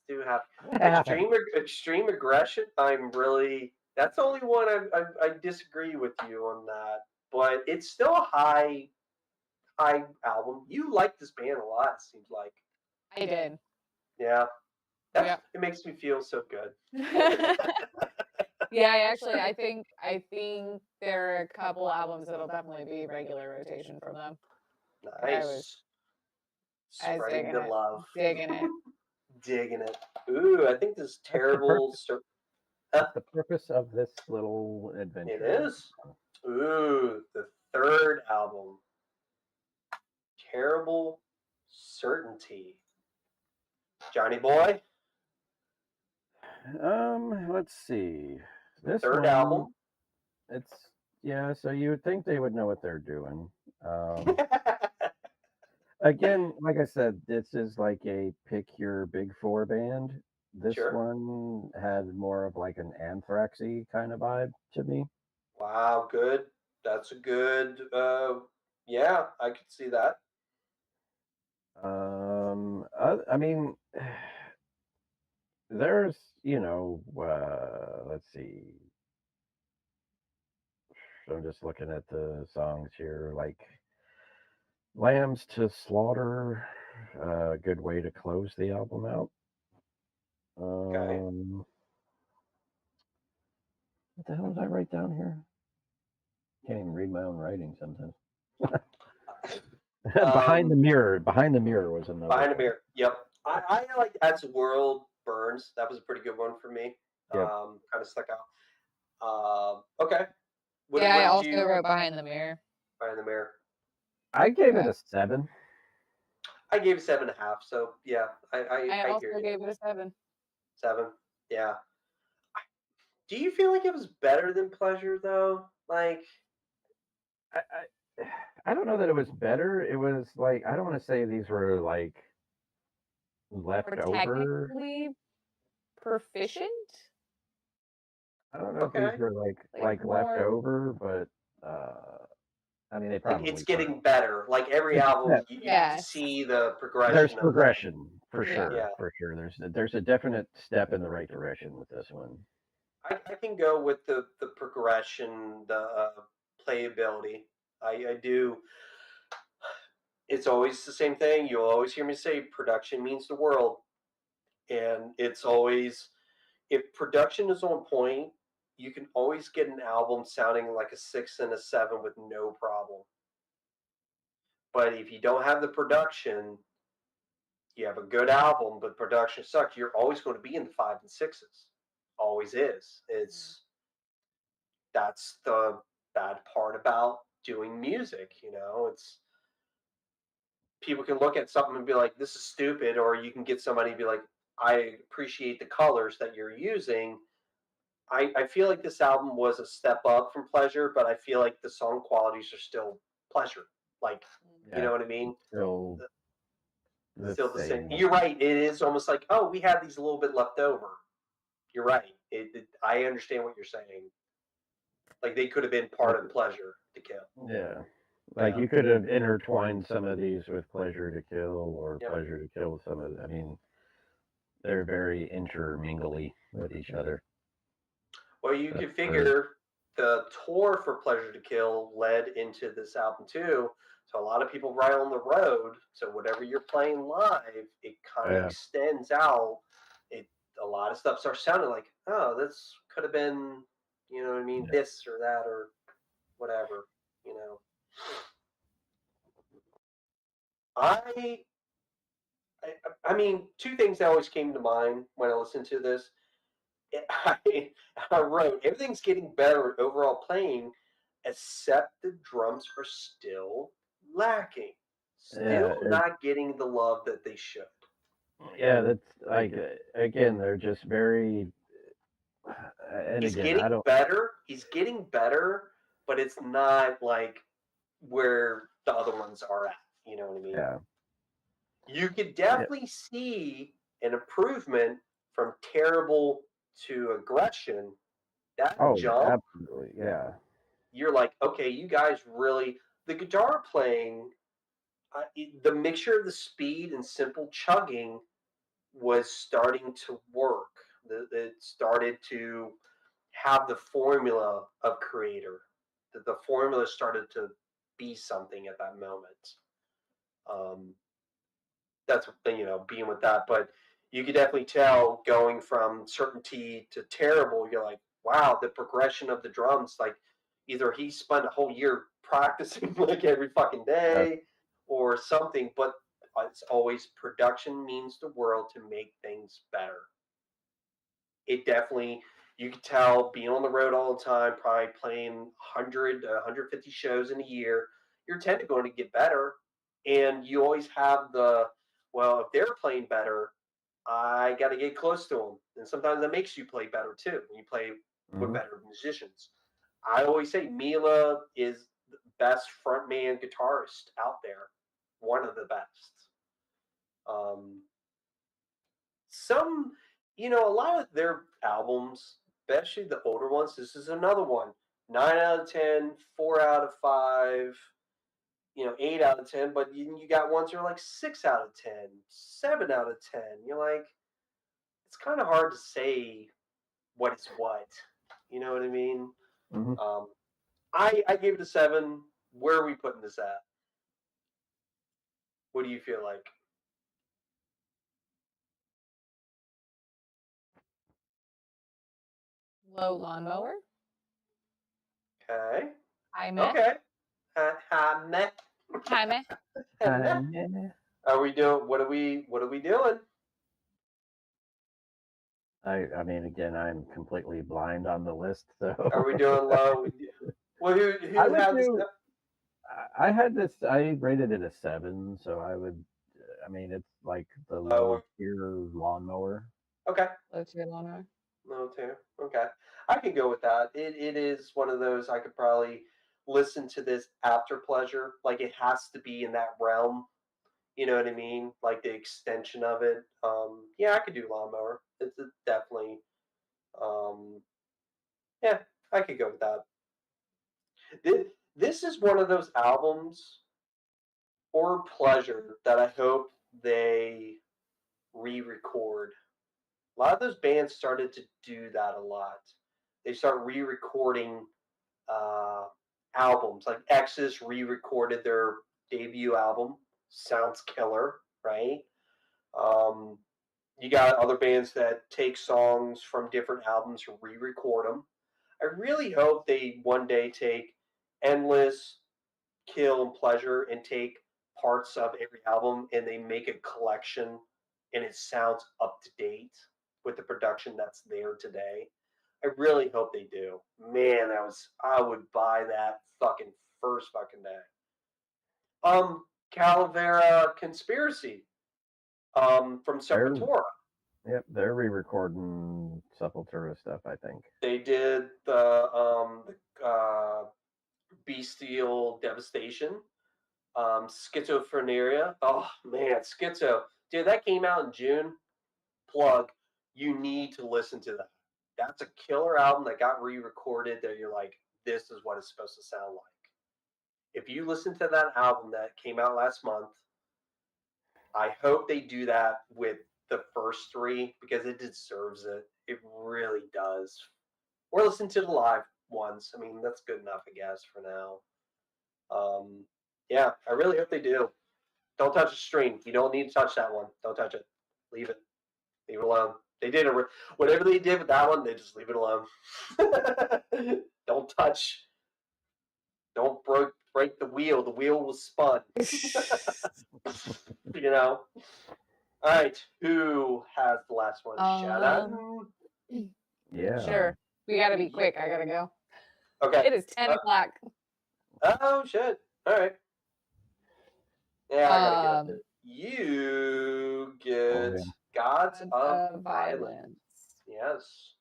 too happy. What happened? Extreme aggression. I'm really. That's the only one I disagree with you on that. But it's still a high album. You like this band a lot. It seems like. I did. Yeah. Yep. It makes me feel so good. Yeah, I think there are a couple albums that'll definitely be regular rotation from them. Nice. I was Spreading digging the it. love. Digging it. Digging it. Ooh, I think this is terrible. The purpose of this little It adventure. is. Ooh, the third album. Terrible Certainty. Johnny Boy, Let's see. This third one, album. it's so you would think they would know what they're doing. Again, like I said, this is like a pick your big four band. This Sure. one had more of like an Anthraxy kind of vibe to me. Wow, good. That's a good. Yeah, I could see that. I mean, there's let's see. I'm just looking at the songs here, like Lambs to Slaughter, a good way to close the album out. Okay. What the hell did I write down here? Can't even read my own writing sometimes. Behind the Mirror was another. Behind the one. Mirror. Yep. I like As the World Burns. That was a pretty good one for me. Yep. Kind of stuck out. Okay. I also wrote Behind the Mirror. Behind the Mirror. I gave it a 7. I gave it 7.5. So yeah, I also gave it a 7. 7. Yeah. Do you feel like it was better than Pleasure though? Like, I don't know that it was better. It was like, I don't want to say these were like left Or over. technically proficient. I don't know if these were like left over, but I mean, they probably it's getting better. Like every album, you see the progression. There's progression for sure. Yeah. For sure. There's a definite step in the right direction with this one. I can go with the progression, the playability. I do. It's always the same thing. You'll always hear me say production means the world. And it's always, if production is on point, you can always get an album sounding like a 6 and a 7 with no problem. But if you don't have the production, you have a good album, but production sucks, you're always going to be in the 5 and 6s. Always is. That's the bad part about doing music, it's people can look at something and be like, this is stupid, or you can get somebody and be like, I appreciate the colors that you're using. I feel like this album was a step up from Pleasure, but I feel like the song qualities are still Pleasure. Like, you know what I mean? Still the same. You're right. It is almost like, oh, we had these a little bit left over. You're right. I understand what you're saying. Like they could have been part of Pleasure to Kill. Yeah. Like you could have intertwined some of these with Pleasure to Kill or Pleasure to Kill with some of I mean, they're very intermingly with each other. Well, you can figure the tour for Pleasure to Kill led into this album too. So a lot of people ride on the road. So whatever you're playing live, it kind of extends out. A lot of stuff starts sounding like, oh, this could have been, you know what I mean, this or that or whatever, I mean, two things that always came to mind when I listened to this. I wrote, everything's getting better at overall playing, except the drums are still lacking. Still not getting the love that they should. Yeah, that's like, again, they're just very. He's getting better. He's getting better, but it's not like where the other ones are at. You know what I mean? Yeah. You could definitely see an improvement from terrible to aggression, that Oh, jump, absolutely. Yeah. you're like, okay, you guys really, the guitar playing, the mixture of the speed and simple chugging was starting to work. It started to have the formula of Kreator. The formula started to be something at that moment. Um, that's being with that, but you could definitely tell going from certainty to terrible. You're like, wow, the progression of the drums. Like either he spent a whole year practicing like every fucking Yes. day, or something. But it's always production means the world to make things better. It definitely, you could tell being on the road all the time, probably playing 100 150 shows in a year, you're tend to going to get better. And you always have the, well, if they're playing better, I got to get close to them. And sometimes that makes you play better too when you play with Mhm. better musicians. I always say Mila is the best frontman guitarist out there, one of the best. Um, some, a lot of their albums, especially the older ones, this is another one. 9 out of 10, 4 out of 5, 8 out of 10, but you got ones that are like 6 out of 10, 7 out of 10. You're like, it's kind of hard to say what is what. You know what I mean? Mhm. Um, I gave it a 7. Where are we putting this at? What do you feel like? Low lawnmower. Okay. High meh. Okay. Meh. High meh. Yeah. Are we doing? What are we doing? I mean, again, I'm completely blind on the list, Are we so doing low? Well, I who would has this? do. I had this. I rated it a 7, so I would. I mean, it's like the Lower. low tier lawnmower. Okay. Low tier lawnmower. Low tier. Okay. I can go with that. It is one of those I could probably listen to this after pleasure. Like it has to be in that realm. You know what I mean? Like the extension of it. Yeah, I could do lawnmower. It's definitely. Um, yeah, I could go with that. This is one of those albums or pleasure that I hope they re-record. A lot of those bands started to do that a lot. They start re-recording uh, albums. Like Exodus re-recorded their debut album. Sounds killer, right? Um, you got other bands that take songs from different albums and re-record them. I really hope they one day take Endless, Kill, and Pleasure and take parts of every album and they make a collection and it sounds up to date with the production that's there today. I really hope they do. Man, I would buy that fucking first fucking day. Calavera Conspiracy from They're Sepultura. Yep, they're re-recording Sepultura stuff, I think. They did the Bestial Devastation, Schizophrenia. Oh man, Schizo, dude, that came out in June. Plug, you need to listen to that. That's a killer album that got re-recorded. That you're like, this is what it's supposed to sound like. If you listen to that album that came out last month, I hope they do that with the first 3 because it deserves it. It really does. Or listen to the live ones. I mean, that's good enough, I guess, for now. Yeah, I really hope they do. Don't touch the string. You don't need to touch that one. Don't touch it. Leave it. Leave it alone. They did whatever they did with that one. They just leave it alone. Don't touch. Don't break the wheel. The wheel was spun. you know. All right. Who has the last one? Shannon. Yeah. Sure. We gotta be quick. I gotta go. Okay. It is 10 o'clock. Oh shit. All right. Yeah, I gotta get up there. Um, You get Oh, yeah. Gods of Violence. violence. Yes.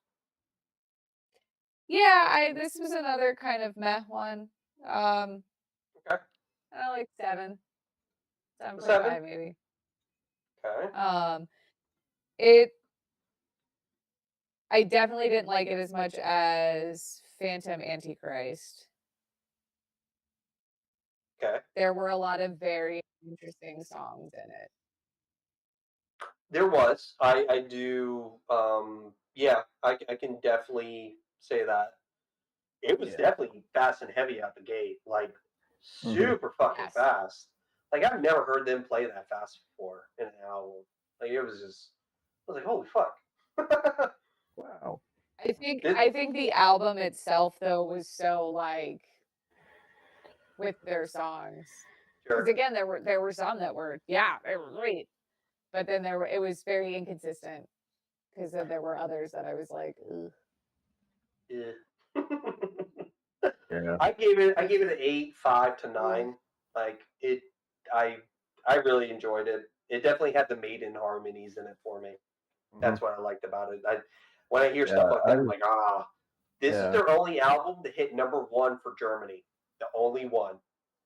Yeah, this was another kind of meh one. Okay. I like 7. 7.5 7. maybe. Okay. It I definitely didn't like it as much as Phantom Antichrist. Okay. There were a lot of very interesting songs in it. There was. I do. Yeah, I can definitely say that. It was definitely fast and heavy out the gate, like super fucking Yes. fast. Like I've never heard them play that fast before in an album. Like it was just, I was like, holy fuck. Wow. I think the album itself though was so like with their songs. Because Sure. again, there were some that were they were great, but then it was very inconsistent because then there were others that I was like, ugh. Yeah. Yeah. I gave it an 8, 5 to 9. Like it, I I really enjoyed it. It definitely had the maiden harmonies in it for me. That's what I liked about it. When I hear stuff Yeah, like that, I'm like, this is yeah. their only album to hit #1 for Germany. The only one.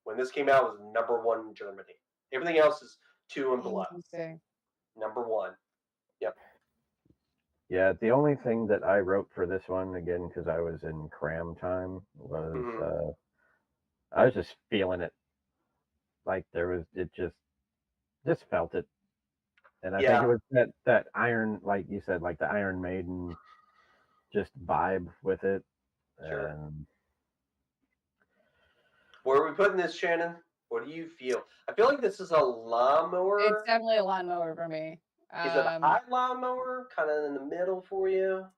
When this came out, it was #1 in Germany. Everything else is 2 and below. Interesting. #1. Yep. Yeah, the only thing that I wrote for this one, again, because I was in cram time, was Mhm. I was just feeling it. Like it just felt it. And I think it Yeah. was that Iron, like you said, like the Iron Maiden, just vibe with it. Sure. And Where are we putting this, Shannon? What do you feel? I feel like this is a It's lawnmower. definitely a lawnmower for me. Is it a high lawnmower? Kind of in the middle for you?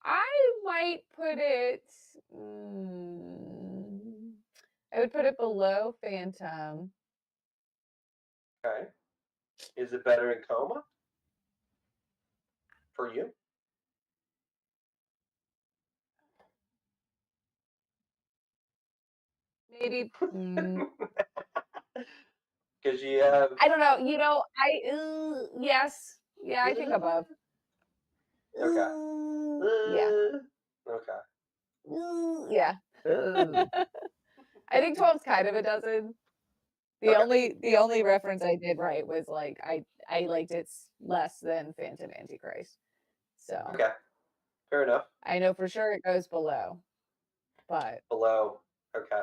I might put it. I would put it below Phantom. Okay. Is it better in coma for you? Maybe. Because you have. I don't know. Yes. Yeah, I think above. Okay. Yeah. Okay. Yeah. uh, I think 12's kind of a dozen. Okay. The only reference I did right was like I liked it less than Phantom Antichrist. So Okay. Fair enough. I know for sure it goes below, but Below. Okay.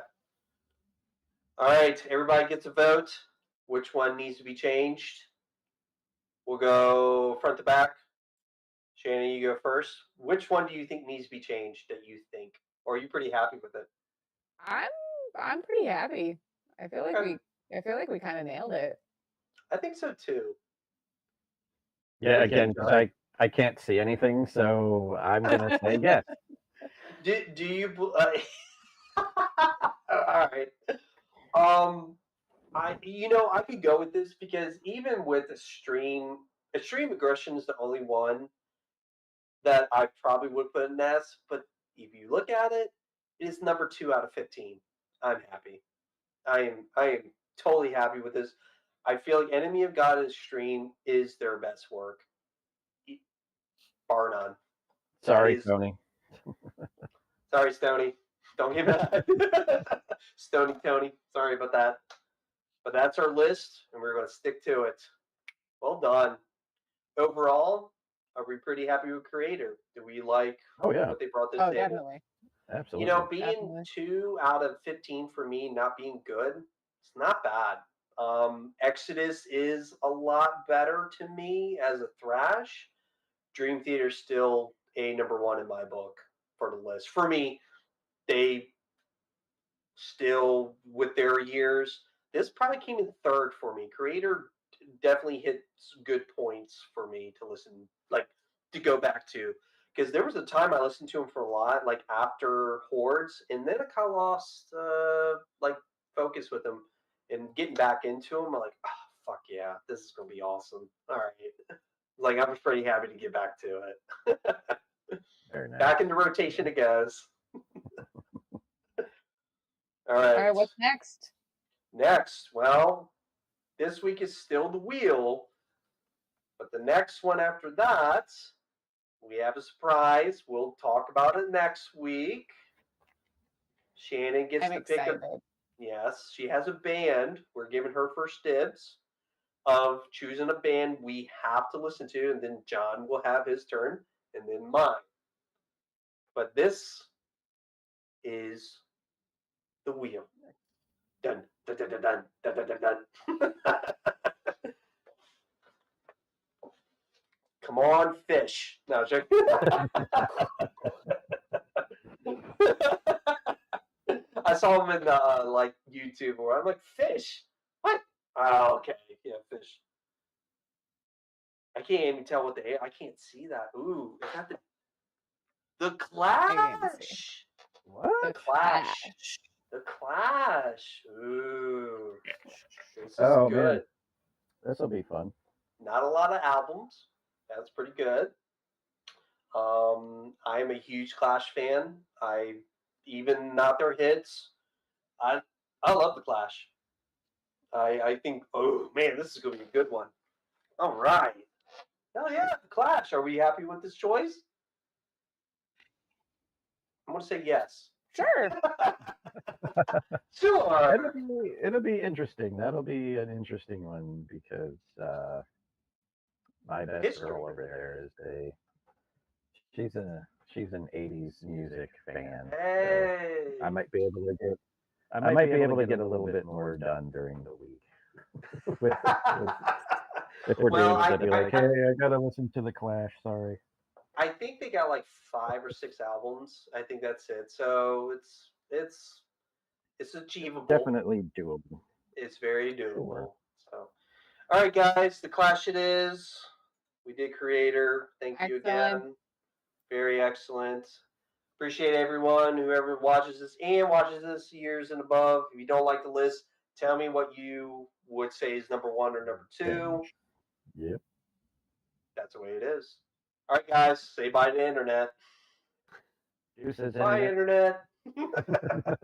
All right. Everybody gets a vote. Which one needs to be changed? We'll go front to back. Shannon, you go first. Which one do you think needs to be changed that you think? Or are you pretty happy with it? I'm I'm pretty happy. I feel like Okay. we kind of nailed it. I think so too. yeah, What do you again, think, because John? I can't see anything, so I'm gonna say yes. Do you? All right. Um, I could go with this because even with extreme aggression is the only one that I probably would put in S. But if you look at it, it is #2 out of 15. I'm happy. I am totally happy with this. I feel like Enemy of God and Extreme is their best work, bar none. That Sorry, is. Tony. Sorry, Stony. Don't get mad. Stony Tony. Sorry about that. But that's our list, and we're going to stick to it. Well done. Overall, are we pretty happy with Kreator? Do we like Oh yeah, what they brought to the Oh, table? definitely. absolutely. Being Definitely. 2 out of 15 for me, not being good, it's not bad. Exodus is a lot better to me as a thrash. Dream Theater's still a #1 in my book for the list. For me, they still with their years. This probably came in third for me. Kreator definitely hits good points for me to listen, like to go back to, because there was a time I listened to him for a lot, like after Hordes, and then I kind of lost like focus with him, and getting back into him, I'm like, oh, fuck yeah, this is gonna be awesome. All right, like I was pretty happy to get back to it. Very nice. Back into rotation it goes. All All right. right, what's next? Next, well, this week is still the wheel, but the next one after that, we have a surprise. We'll talk about it next week. Shannon gets I'm to pick a. excited. Yes, she has a band. We're giving her first dibs. of choosing a band we have to listen to, and then John will have his turn, and then mine. But this is the wheel. Dun dun dun dun dun dun dun dun. Come on, fish. No, joke. I saw him in the like YouTube where I'm like, fish? What? Oh, okay. Yeah, fish. I can't even tell what they. I can't see that. Ooh, is that the Clash? What? The Clash. The Clash. Ooh, this is Oh, good. man. This will be fun. Not a lot of albums. That's pretty good. I am a huge Clash fan. Even not their hits. I love the Clash. I think. Oh man, this is going to be a good one. All right. Hell yeah, the Clash. Are we happy with this choice? I'm going to say yes. Sure. Sure. It'll be interesting. That'll be an interesting one because my best History. girl over there is she's an 80s music fan. Hey. So I might be able to get a little bit more done during the week. If we're Well, doing it, I'd be like, hey, I gotta listen to the Clash. Sorry. I think they got like 5 or 6 albums. I think that's it. So it's achievable. Definitely doable. It's very doable. Sure. So, all right, guys, the Clash it is. We did Kreator. Thank you Excellent. again. Very excellent. Appreciate everyone, whoever watches this and watches this years and above. If you don't like the list, tell me what you would say is number 1 or number 2. Yep. That's the way it is. All right, guys, say bye to the internet. Deuces, Bye, internet. internet.